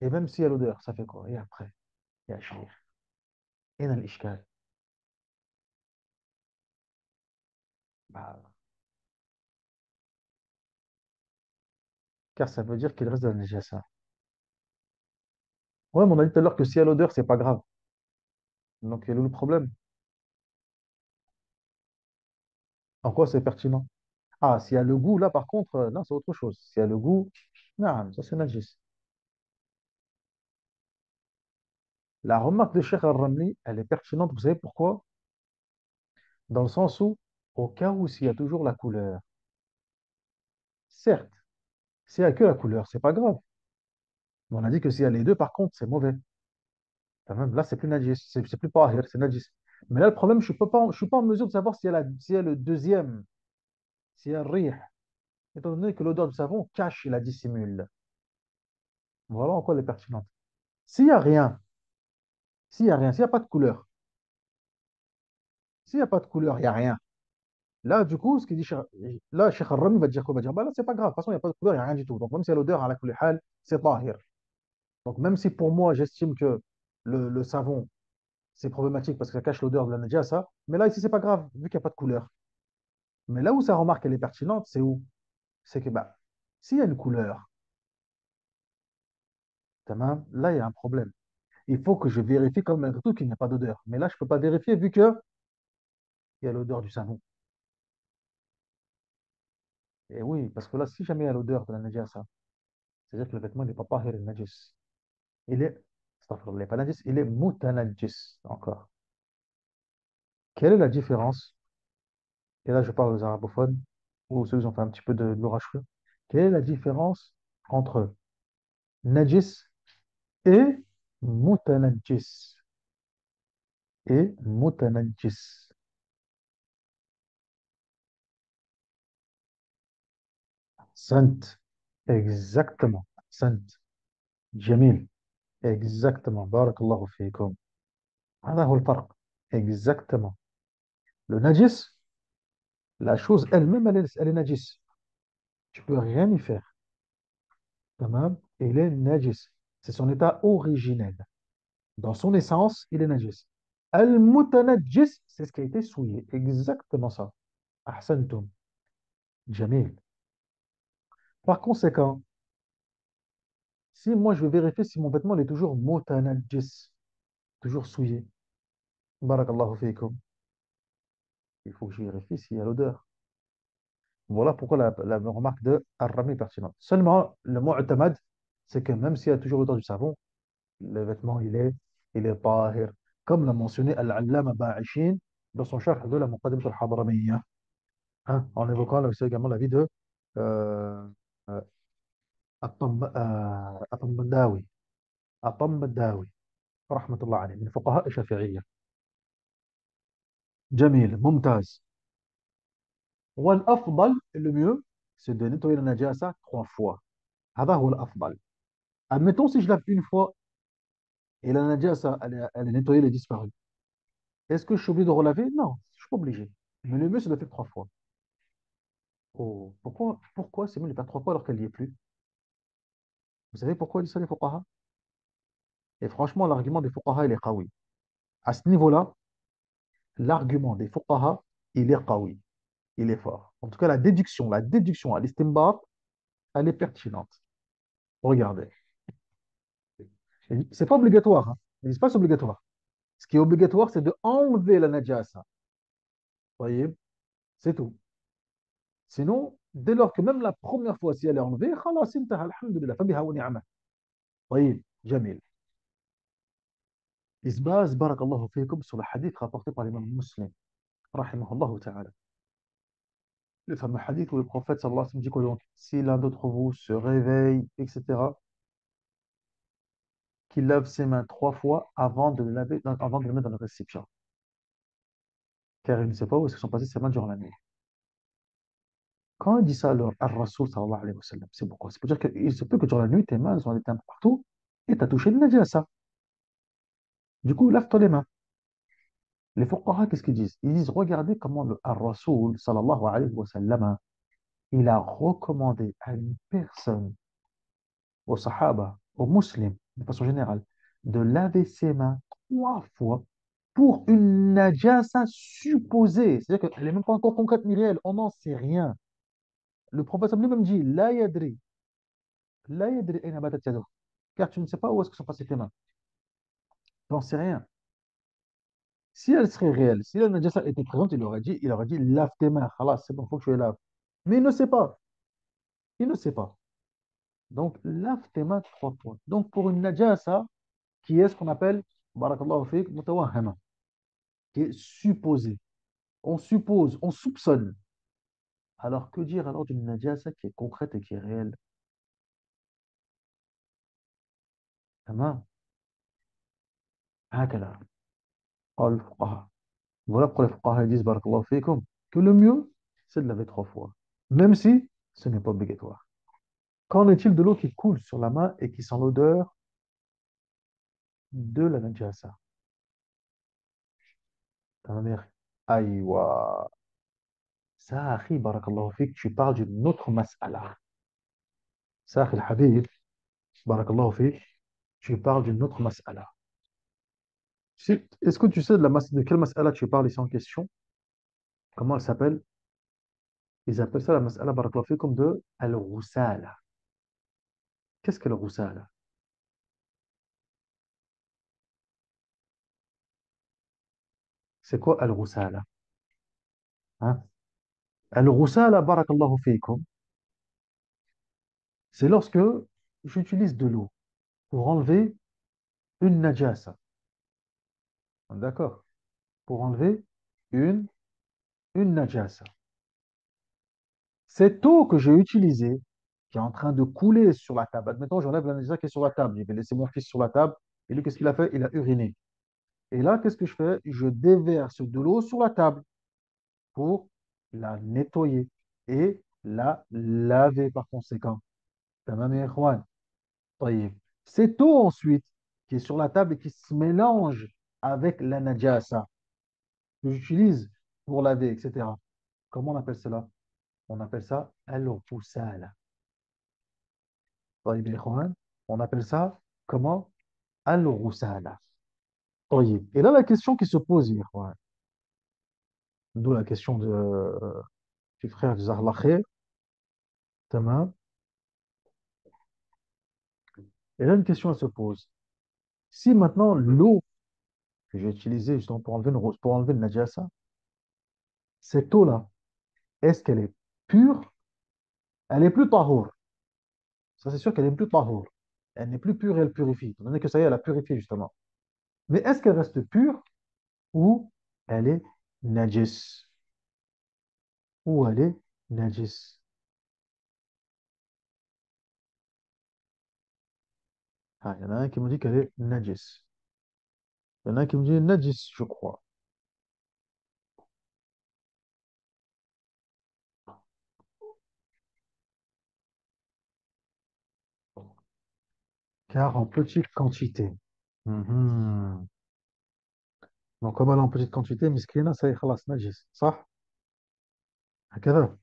Et même s'il y a l'odeur, ça fait quoi? Et après, il y a shir. Et dans l'ishkal. Bah, car ça veut dire qu'il reste de la najasa. Ouais, mais on a dit tout à l'heure que s'il y a l'odeur, c'est pas grave. Donc, quel est le problème? En quoi c'est pertinent? Ah, s'il y a le goût, là, par contre, non, c'est autre chose. S'il y a le goût, non, ça c'est najis. La remarque de Cheikh Al-Ramli, elle est pertinente, vous savez pourquoi? Dans le sens où, au cas où s'il y a toujours la couleur, certes, s'il n'y a que la couleur, c'est pas grave. Mais on a dit que s'il y a les deux, par contre, c'est mauvais. Quand même, là, c'est plus najis, c'est plus tahir, c'est najis. Mais là, le problème, je suis pas en mesure de savoir s'il y a le deuxième, s'il y a le rih, étant donné que l'odeur du savon cache et la dissimule. Voilà en quoi elle est pertinente. S'il n'y a rien, s'il n'y a rien, s'il n'y a pas de couleur, s'il n'y a pas de couleur, il n'y a rien. Là, du coup, ce qu'il dit, là, Cheikh Al-Rami va dire quoi? Il va dire, bah là, c'est pas grave. De toute façon, il n'y a pas de couleur, il n'y a rien du tout. Donc, même si y a l'odeur, à la kulli hal, c'est tahir. Donc, même si pour moi, j'estime que le savon, c'est problématique parce que ça cache l'odeur de la najasa, mais là, ici, c'est pas grave, vu qu'il n'y a pas de couleur. Mais là où sa remarque, elle est pertinente, c'est où? C'est que, bah, s'il y a une couleur, tamam, là, il y a un problème. Il faut que je vérifie comme malgré tout qu'il n'y a pas d'odeur. Mais là, je ne peux pas vérifier vu qu'il y a l'odeur du savon. Et oui, parce que là, si jamais il y a l'odeur de la najasa, c'est-à-dire que le vêtement n'est pas tahir al-najis. Il est, astaghfirullah, il n'est pas najis, il est mutanajis encore. Quelle est la différence? Et là, je parle aux arabophones ou ceux qui ont fait un petit peu de l'orage. Quelle est la différence entre najis et mutanajis? Et mutanajis. Sant. Exactement. Sant. Jamil. Exactement. Barakallahu fiikum. هذا هو الفرق. Exactement. Le najis, la chose elle-même, elle est najis. Tu peux rien y faire. Tamam. Il est najis. C'est son état originel. Dans son essence, il est najis. Al-mutanajjis, c'est ce qui a été souillé. Exactement ça. Ahsantum. Jamil. Par conséquent, si moi je veux vérifier si mon vêtement il est toujours mutanajjis, toujours souillé, barakallahu fiikum, il faut que je vérifie s'il y a l'odeur. Voilà pourquoi la remarque de Ar-Rami est pertinente. Seulement, le mu'tamad, c'est que même s'il y a toujours l'odeur du savon, le vêtement, il est tahir. Comme l'a mentionné Al-Allama Ba'ishin dans son charh de la Muqaddimat al-Hadramiyya, hein, en évoquant là aussi également la vie de euh, euh, الطنبداوي الطنبداوي رحمة الله عليه من فقهاء الشافعية. جميل ممتاز. والأفضل le mieux c'est de nettoyer la najasa 3 fois. هذا هو الأفضل. Admettons si je lave une fois et la najasa, elle est nettoyée, elle est disparue. Est-ce que je suis obligé de relaver? Non, je suis pas obligé. Mais le mieux, c'est de le faire 3 fois. Oh, pourquoi c'est mieux de le faire 3 fois alors qu'elle n'y est plus? Vous savez pourquoi ils disent ça, les fuqaha? Et franchement, l'argument des fuqaha, il est qawi. À ce niveau-là, l'argument des fuqaha, il est qawi. Il est fort. En tout cas, la déduction à l'istinbat, elle est pertinente. Regardez. C'est pas obligatoire, hein. Ils disent pas que c'est obligatoire. Ce qui est obligatoire, c'est de enlever la najasa. Voyez, c'est tout. Sinon, dès lors que même la première fois, si elle est enlevée, خلاص انتهى الحمد لله فبها ونعمة. طيب, جميل. Il se base, barakallahu fikum, sur le hadith rapporté par l'imam Muslim, rahimahullah ta'ala. Le fameux hadith où le prophète sallallahu alayhi wa sallam dit quoi donc? Si l'un d'entre vous se réveille, etc., qu'il lave ses mains 3 fois avant de le laver, avant de le mettre dans le récipient. Car il ne sait pas où est-ce que sont passées ses mains durant la nuit. Quand il dit ça à Rasoul sallallahu alayhi wa sallam, c'est pourquoi? C'est pour dire qu'il se peut que durant la nuit, tes mains sont été un peu partout et tu as touché le najasa. Du coup, lave-toi les mains. Les fuqaha, qu'est-ce qu'ils disent? Ils disent, regardez comment le Rasoul sallallahu alayhi wa sallam, il a recommandé à une personne, aux sahaba, aux musulmans, de façon générale, de laver ses mains 3 fois pour une najasa supposée. C'est-à-dire qu'elle n'est même pas encore concrète ni réelle. On n'en sait rien. Le prophète lui-même dit, la yadri ayna batat yaduh. Car tu ne sais pas où est-ce que sont passées tes mains. Tu n'en sais rien. Si elle serait réelle, si la najasa était présente, il aurait dit, lave tes mains. Khalas, c'est bon, faut que tu les laves. Mais il ne sait pas. Il ne sait pas. Donc, lave tes mains 3 fois. Donc, pour une najasa, qui est ce qu'on appelle, barakallahu fik, mutawahhama, qui est supposée. On suppose, on soupçonne. Alors, que dire alors d'une najasa qui est concrète et qui est réelle? تمام. هكذا قال الفقهاء. Voilà pourquoi les fuqaha disent, barakallahu fikum, que le mieux, c'est de laver 3 fois. Même si ce n'est pas obligatoire. Qu'en est-il de l'eau qui coule sur la main et qui sent l'odeur de la najasa? Ta mère. Aïwa. Ça, akhi, barakallahu fik, tu parles d'une autre mas'ala. Ça, akhi, al-habib, barakallahu fik, tu parles d'une autre mas'ala. Est-ce que tu sais de quelle mas'ala tu parles ici en question? Comment elle s'appelle? Ils appellent ça la mas'ala, barakallahu fik, comme de al-ghusala. Qu'est-ce que le ghusala? C'est quoi al-ghusala? Hein? Al-ghusala, barakallahu fikum, c'est lorsque j'utilise de l'eau pour enlever une najasa. D'accord? Pour enlever une, une najasa. Cette eau que j'ai utilisée, qui est en train de couler sur la table, admettons, j'enlève la najasa qui est sur la table, je vais laisser mon fils sur la table, et lui, qu'est-ce qu'il a fait? Il a uriné. Et là, qu'est-ce que je fais? Je déverse de l'eau sur la table pour la nettoyer et la laver par conséquent. Tamam ya ikhwan. طيب. Cette eau ensuite, qui est sur la table et qui se mélange avec la najasa que j'utilise pour laver, etc. Comment on appelle cela? On appelle ça al-ghusala. طيب يا إخوان. On appelle ça comment? Al-ghusala. طيب. Et là, la question qui se pose, ya إخوان, d'où la question du frère Jazakallah khair, tamam. Et là, une question elle se pose. Si maintenant l'eau que j'ai utilisée justement pour enlever le najasa, cette eau-là, est-ce qu'elle est pure? Elle est plus tahour. Ça, c'est sûr qu'elle est plus tahour. Elle n'est plus pure et elle purifie. Étant donné que ça y est, elle a purifié justement. Mais est-ce qu'elle reste pure ou elle est najis? Ou elle est najis? Ah, il y en a un qui me dit qu'elle est najis. Il y en a un qui me dit najis, je crois. car en petite quantité. Mhm. Donc, comme elle est en petite quantité, مسكينة سيخلص نجس صح؟ هكذا.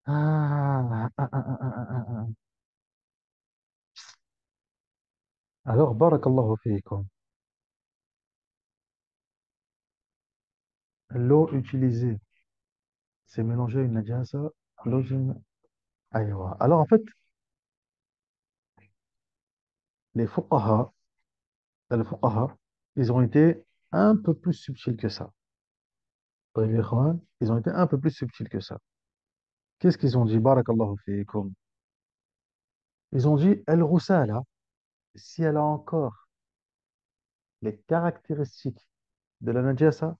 آه. Alors, بارك الله فيكم. L'eau utilisée, c'est mélangé à une najasa. L'eau, أيوة. Alors, en fait, les fuqaha, ils ont été un peu plus subtils que ça. طيب يا إخوان, ils ont été un peu plus subtils que ça. Qu'est-ce qu'ils ont dit? Barakallahu fiikum. Ils ont dit, El Roussala, si elle a encore les caractéristiques de la najasa,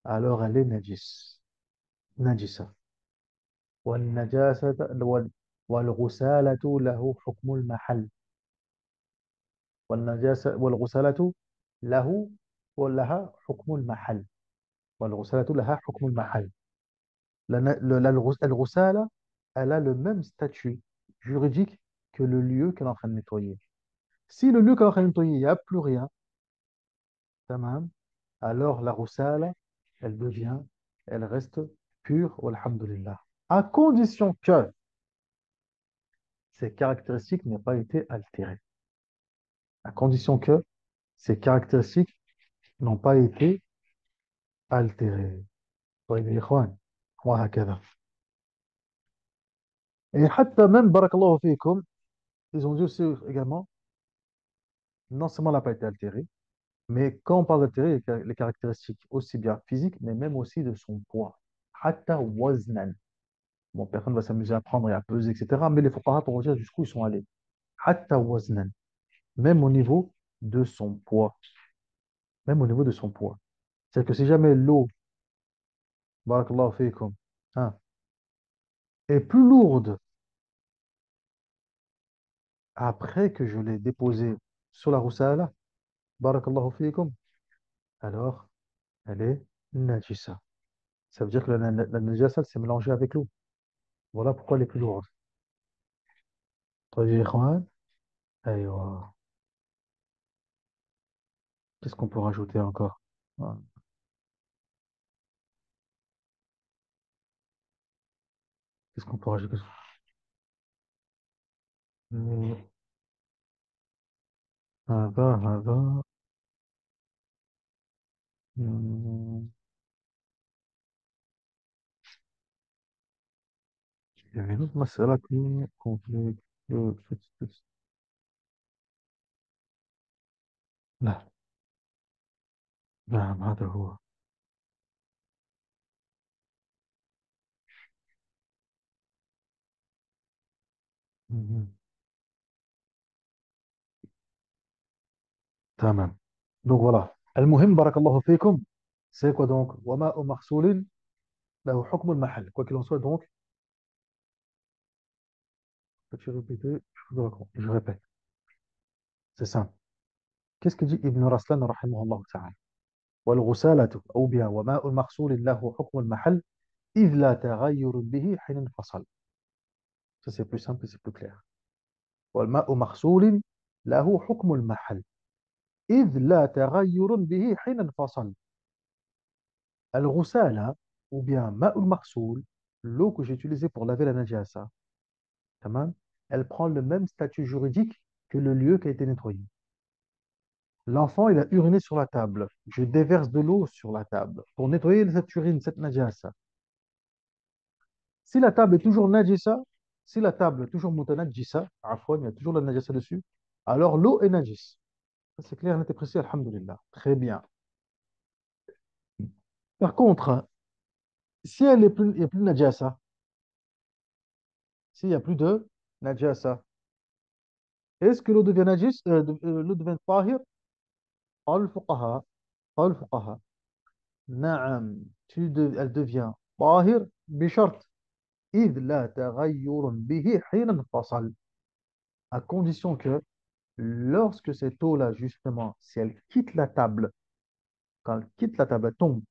alors elle est najis. Najisa. والنجاسة والغسالة له حكم المحل والنجاسة والغسالة له ولها حكم المحل والغسالة لها حكم المحل الغسالة elle a le même statut juridique que le lieu qu'elle est en train de nettoyer. Si le lieu qu'elle est en train de nettoyer, il n'y a plus rien, tamam, alors la roussala, elle devient, elle reste pure, walhamdulillah. À condition que ses caractéristiques n'aient pas été altérées. À condition que ces caractéristiques n'ont pas été altérées. طيب يا إخوان وهكذا. Et حتى même, barakallahu fikum, ils ont dit aussi également, non seulement elle n'a pas été altérée, mais quand on parle d'altérer, les caractéristiques aussi bien physiques, mais même aussi de son poids. حتى وزنا. Bon, personne ne va s'amuser à prendre et à peser, etc. Mais les fuqaha, pour dire jusqu'où ils sont allés. حتى وزنا. Même au niveau de son poids. Même au niveau de son poids. C'est-à-dire que si jamais l'eau, barakallahu fikum, hein, est plus lourde après que je l'ai déposée sur la roussala, barakallahu fikum, alors elle est najisa. Ça veut dire que la najasa s'est mélangée avec l'eau. Voilà pourquoi elle est plus lourde. طيب يا إخوان أيوه. Qu'est-ce qu'on peut rajouter encore? Ouais. Qu'est-ce qu'on peut rajouter? Hmm, هذا. Hmm, il y avait une autre مسألة complexe. لا نعم هذا هو. Mhm. تمام. Donc voilà. المهم بارك الله فيكم. C'est quoi donc? وماء مغسول له حكم المحل. Quoi qu'il en soit donc, peux-tu répéter? Je répète. C'est simple. Qu'est-ce que dit Ibn Raslan رحمه الله تعالى? والغسالة أو بها وماء مغسول له حكم المحل إذ لا تغير به حين انفصل. Ça c'est plus simple et c'est plus clair. والماء مغسول له حكم المحل إذ لا تغير به حين انفصل. الغسالة ou bien ماء المغسول, l'eau que j'ai utilisée pour laver la najasa, tamam, elle prend le même statut juridique que le lieu qui a été nettoyé. L'enfant, il a uriné sur la table. Je déverse de l'eau sur la table pour nettoyer cette urine, cette najasa. Si la table est toujours najisa, si la table est toujours mutanajjisa, afwan, il y a toujours la najasa dessus, alors l'eau est najis. Ça, c'est clair, net et précis, alhamdulillah. Très bien. Par contre, si elle est plus, il n'y a plus de najasa, s'il n'y a plus de najasa, est-ce que l'eau devient najis, l'eau devient tahir? قال الفقهاء قال الفقهاء نعم elle devient طاهر بشرط إذ لا تغير به حين انفصل à condition que Lorsque cette eau-là, justement, si elle quitte la table, quand elle quitte la table, elle tombe,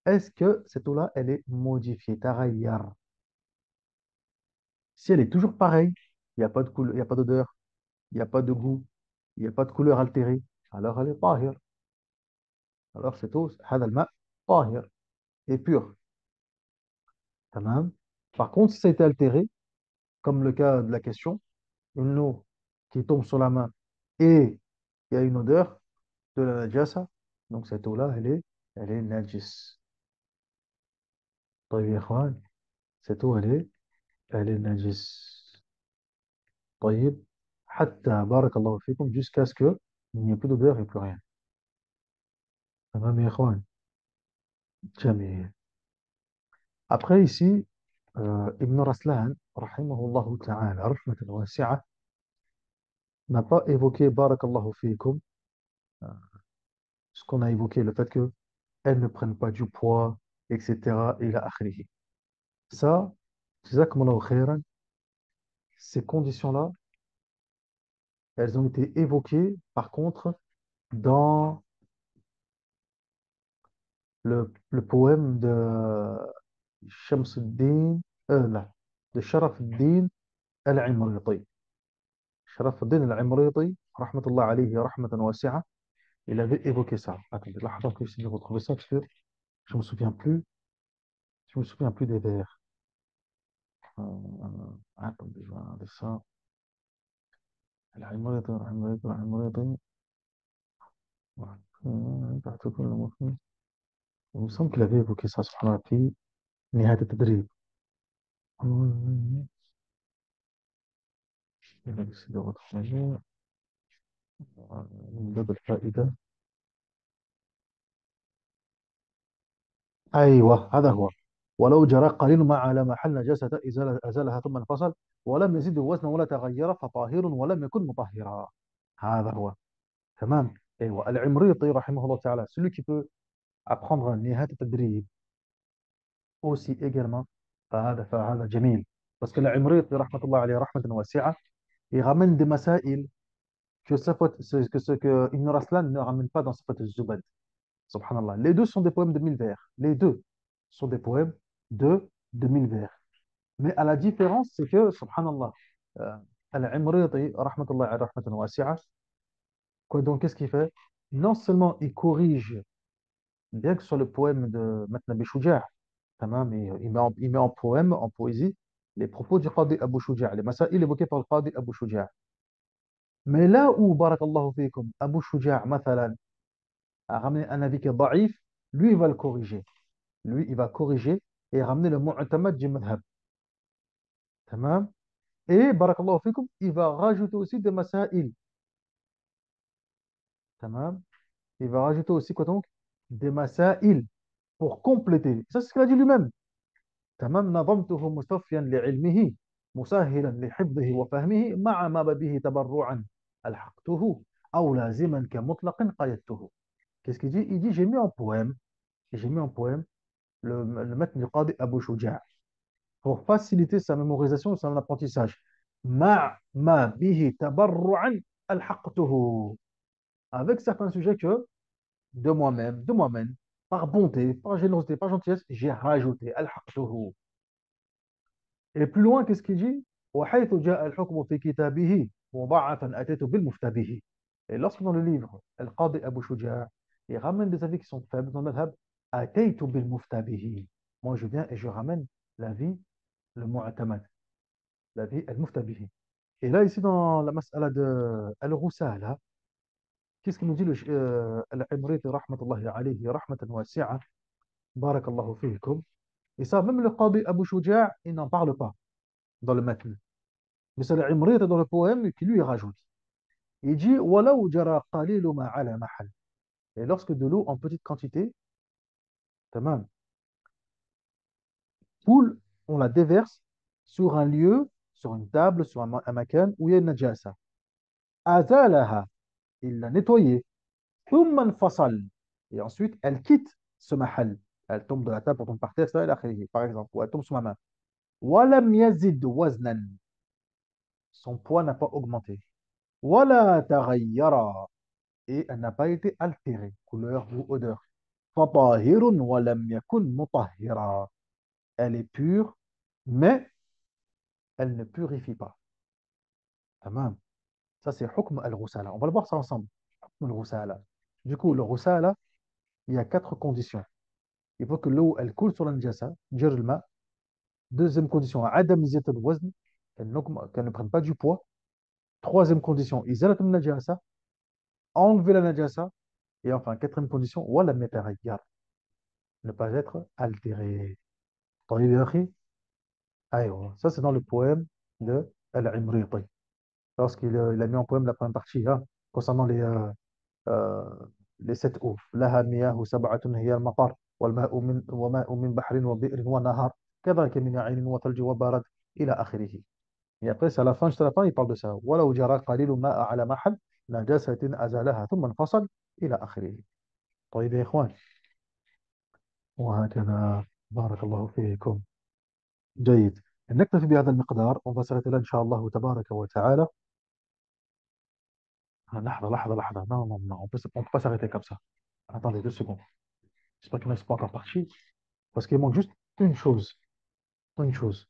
est-ce que cette eau-là, elle est modifiée? Taghayyar. Si elle est toujours pareille, il n'y a pas de couleur, il n'y a pas d'odeur, il n'y a pas de goût, il n'y a pas de couleur altérée, alors elle est tahir. Alors cette eau, هذا الماء طاهر et pur. Tamam. Par contre, si ça a été altéré, comme le cas de la question, une eau qui tombe sur la main et il y a une odeur de la najasa, donc cette eau-là, elle est najis. طيب يا إخوان, cette eau, elle est najis. طيب. حتى بارك الله فيكم jusqu'à ce que il n'y ait plus d'odeur et plus rien. تمام يا إخوان. جميل. Après ici, Ibn Raslan, rahimahullah ta'ala, rahmatan wasi'a, n'a pas évoqué, barakallahu fikum, euh, ce qu'on a évoqué, le fait qu'elles ne prennent pas du poids, etc. Et la akhrihi. Ça, jazakumullahu khairan, ces conditions-là, elles ont été évoquées, par contre, dans le poème de Shamsuddin, là, de Sharafuddin al-Imriti. Sharafuddin al-Imriti, rahmatullah alayhi, rahmatan wasi'a, il avait évoqué ça. Attendez, là, attends que j'essaie de retrouver ça parce que je me souviens plus, je me souviens plus des vers. Attendez, je vais regarder ça. العمريطي العمريطي العمريطي تحت كل مفهوم. Il me semble qu'il avait évoqué ça, subhanallah, في نهاية التدريب. Il a essayé de retrouver من باب الفائدة. أيوه هذا هو. ولو جرى قليل ما على محل نجاسة أزالها ثم انفصل ولم يزد وزنا ولا تغير فطاهر ولم يكن مطهرا. هذا هو. تمام. أيوه العمريطي رحمه الله تعالى, celui qui peut apprendre نهاية التدريب aussi également, فهذا جميل. Parce que العمريطي رحمة الله عليه رحمة واسعة, il ramène des masail que Ibn Raslan ne ramène pas dans Sifat al-Zubad. Subhanallah. Les deux sont des poèmes de 1000 vers. Les deux sont des poèmes de 1000 vers. Mais à la différence, c'est que, subhanallah, euh, Al-Imriti, rahmatullah rahmatan wasi'a, quoi donc, qu'est-ce qu'il fait? Non seulement il corrige, bien que sur le poème de Matnabi Shuja', tamam, il met en poème, en poésie, les propos du Qadi Abu Shuja', les masaïl évoqués par le Qadi Abu Shuja'. Mais là où, barakallahu fikum, Abu Shuja', mathalan, a ramené un avis qui est daif, lui, il va le corriger. Lui, il va corriger et ramener le mu'tamad du madhab. Tamam. Et, barakallahu fikum, il va rajouter aussi des masaïl. Tamam. Il va rajouter aussi quoi donc? Des masaïl pour compléter. Ça, c'est ce qu'il a dit lui-même. تمام نظمته مستوفيا لعلمه مسهلا لحفظه وفهمه مع ما به تبرعا ألحقته أو لازما كمطلق قيدته. Qu'est-ce qu'il dit? Il dit j'ai mis en poème le maître du Qadi Abu Shuja' pour faciliter sa mémorisation et son apprentissage. مع ما به تبرعا ألحقته, avec certains sujets que de moi-même, par bonté, par générosité, par gentillesse, j'ai rajouté. Al-haqtuhu. Et plus loin, qu'est-ce qu'il dit? وحيث جاء الحكم في كتابه مضاعفا أتيت بالمفتى. Et lorsque dans le livre, Al-Qadi Abu Shuja', il ramène des avis qui sont faibles dans le madhab, أتيت بالمفتى. Moi, je viens et je ramène l'avis, le mu'tamad, l'avis al-mufta. Et là, ici, dans la mas'ala de Al-Ghusala, qu'est-ce qu'il nous dit Al-Imriti, rahmatullahi alayhi, rahmatan wasi'a, barakallahu fiikum. Et ça, même le Qadi Abu Shuja', il n'en parle pas dans le matn. Mais c'est l'Imriti dans le poème qui lui rajoute. Il dit وَلَوْ جَرَى قَلِيلُ مَا عَلَى مَحَلٍ. Et lorsque de l'eau en petite quantité, tamam, coule, on la déverse sur un lieu, sur une table, sur un makan où il y a une najasa. أَزَالَهَا, il l'a nettoyée. ثُمَّ انفصل. Et ensuite, elle quitte ce mahal. Elle tombe de la table, elle tombe par terre, etc., par exemple, ou elle tombe sur ma main. وَلَمْ يَزِدْ وَزْنًا. Son poids n'a pas augmenté. ولا تغير. Et elle n'a pas été altérée, couleur ou odeur. فطاهر ولم يكن مطهرا. Elle est pure, mais elle ne purifie pas. تمام. Ça, c'est حكم الغسالة. On va le voir ça ensemble. حكم الغسالة. Du coup, le غسالة, il y a quatre conditions. Il faut que l'eau, elle coule sur la najasa, جر الماء. Deuxième condition, عدم زيادة الوزن, qu'elle ne prenne pas du poids. Troisième condition, إزالة النجاسة, enlever la najasa. Et enfin, quatrième condition, ولا يتغير, ne pas être altéré. طيب يا أخي. أيوة. Ça, c'est dans le poème de Al-Imriti. Lorsqu'il il a mis en poème la première partie hein, concernant euh, les sept eaux. لها مياه سبعة هي المطر وماء من بحر وبئر ونهر كذلك من عين وثلج وبرد إلى آخره. Et après, c'est à la fin, juste à la fin, il parle de ça. ولو جرى قليل ماء على محل نجاسة أزالها ثم انفصل إلى آخره. طيب يا إخوان. وهكذا. بارك الله فيكم. جيد. نكتفي بهذا المقدار. On va s'arrêter là إن شاء الله تبارك وتعالى. لحظة لحظة لحظة. Non, non, non. On peut pas s'arrêter comme ça. Attendez 2 secondes. J'espère qu'il ne reste pas encore parti. Parce qu'il manque juste une chose. Une chose.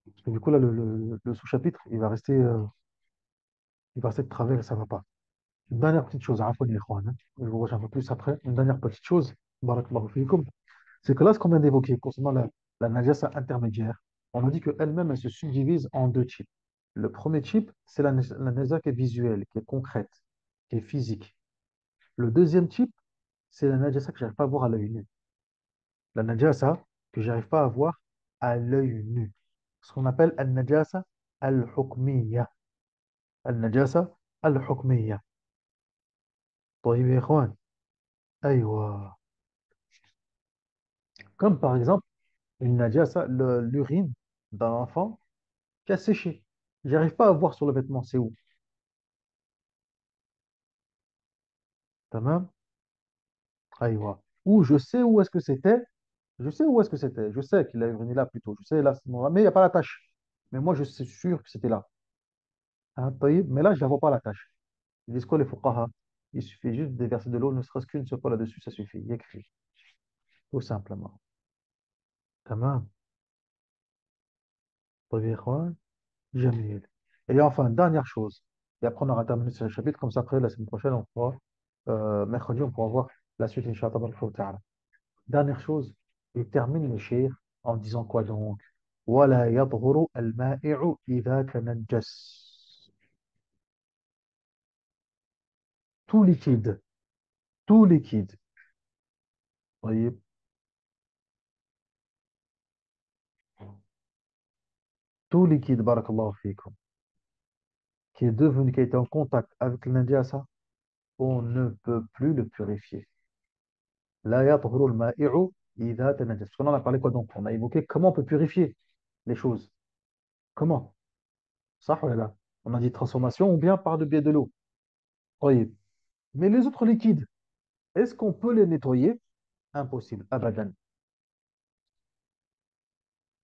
Parce que du coup, là, le sous-chapitre, il va rester de travers et ça ne va pas. Une dernière petite chose, عفواً يا إخوان, hein. Je vous rejoins un peu plus après. Une dernière petite chose, barakallahu fikum, c'est que là, ce qu'on vient d'évoquer concernant la najasa intermédiaire, on a dit qu'elle-même, elle se subdivise en deux types. Le premier type, c'est la najasa qui est visuelle, qui est concrète, qui est physique. Le deuxième type, c'est la najasa que je n'arrive pas à voir à l'œil nu. La najasa que j'arrive pas à voir à l'œil nu. Ce qu'on appelle al-najasa al-hukmiyya. Al-najasa al-hukmiyya. طيب يا إخوان. أيوة. Comme par exemple, une najasa, l'urine d'un enfant qui a séché. J'arrive pas à voir sur le vêtement, c'est où. Tamam. Aïwa. Ou je sais où est-ce que c'était. Je sais où est-ce que c'était. Je sais qu'il a uriné là plutôt. Je sais là, ce moment-là. Mais il n'y a pas la tache. Mais moi, je suis sûr que c'était là. Hein, طيب. Mais là, je ne la vois pas la tache. Ils disent quoi les fuqaha? Il suffit juste de déverser de l'eau, ne serait-ce qu'une seule fois là-dessus, ça suffit. Yakfi. Tout simplement. Tamam. طيب يا إخوان. Jamil. Et enfin, dernière chose. Et après, on aura terminé ce chapitre. Comme ça, après, la semaine prochaine, on pourra, mercredi, on pourra voir la suite, Inch'Allah. Tabaraka wa ta'ala. Dernière chose, il termine le shir en disant quoi donc? ولا يطهر المائع إذا تنجس. Tout liquide. Tout liquide. طيب. Tout liquide, barakallahu fikum, qui est devenu, qui a été en contact avec le najasa, on ne peut plus le purifier. La yathuru al-ma'i'u idha tanajas. Parce qu'on en a parlé quoi donc? On a évoqué comment on peut purifier les choses. Comment? Ça, ou là. On a dit transformation ou bien par le biais de l'eau. Oui. Mais les autres liquides, est-ce qu'on peut les nettoyer? Impossible. Abadan.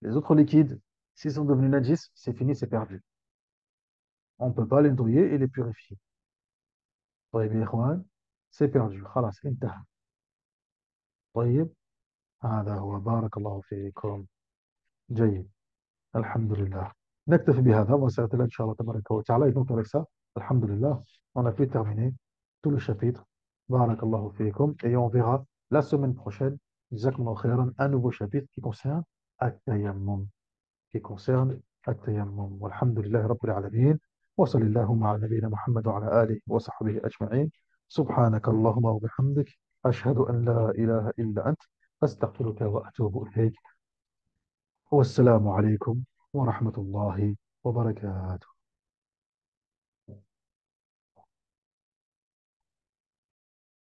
Les autres liquides, s'ils sont devenus najis, c'est fini, c'est perdu. On ne peut pas les nettoyer et les purifier. طيب يا إخوان, c'est perdu. خلاص انتهى. طيب. هذا هو. بارك الله فيكم. جيد. الحمد لله. نكتفي بهذا وسأتلا إن شاء الله تبارك وتعالى. Et donc avec ça, alhamdulillah, on a pu terminer tout le chapitre. Barakallahu fiikum. Et on verra la semaine prochaine, jazakumullahu khairan, un nouveau chapitre qui concerne At-Tayammum. Qui concerne At-Tayammum. Walhamdulillahi Rabbil Alameen. Wa sallallahu ala nabiyyina Muhammad wa ala alihi wa sahbihi ajma'in. سبحانك اللهم وبحمدك أشهد أن لا إله إلا أنت أستغفرك وأتوب إليك. والسلام عليكم ورحمة الله وبركاته.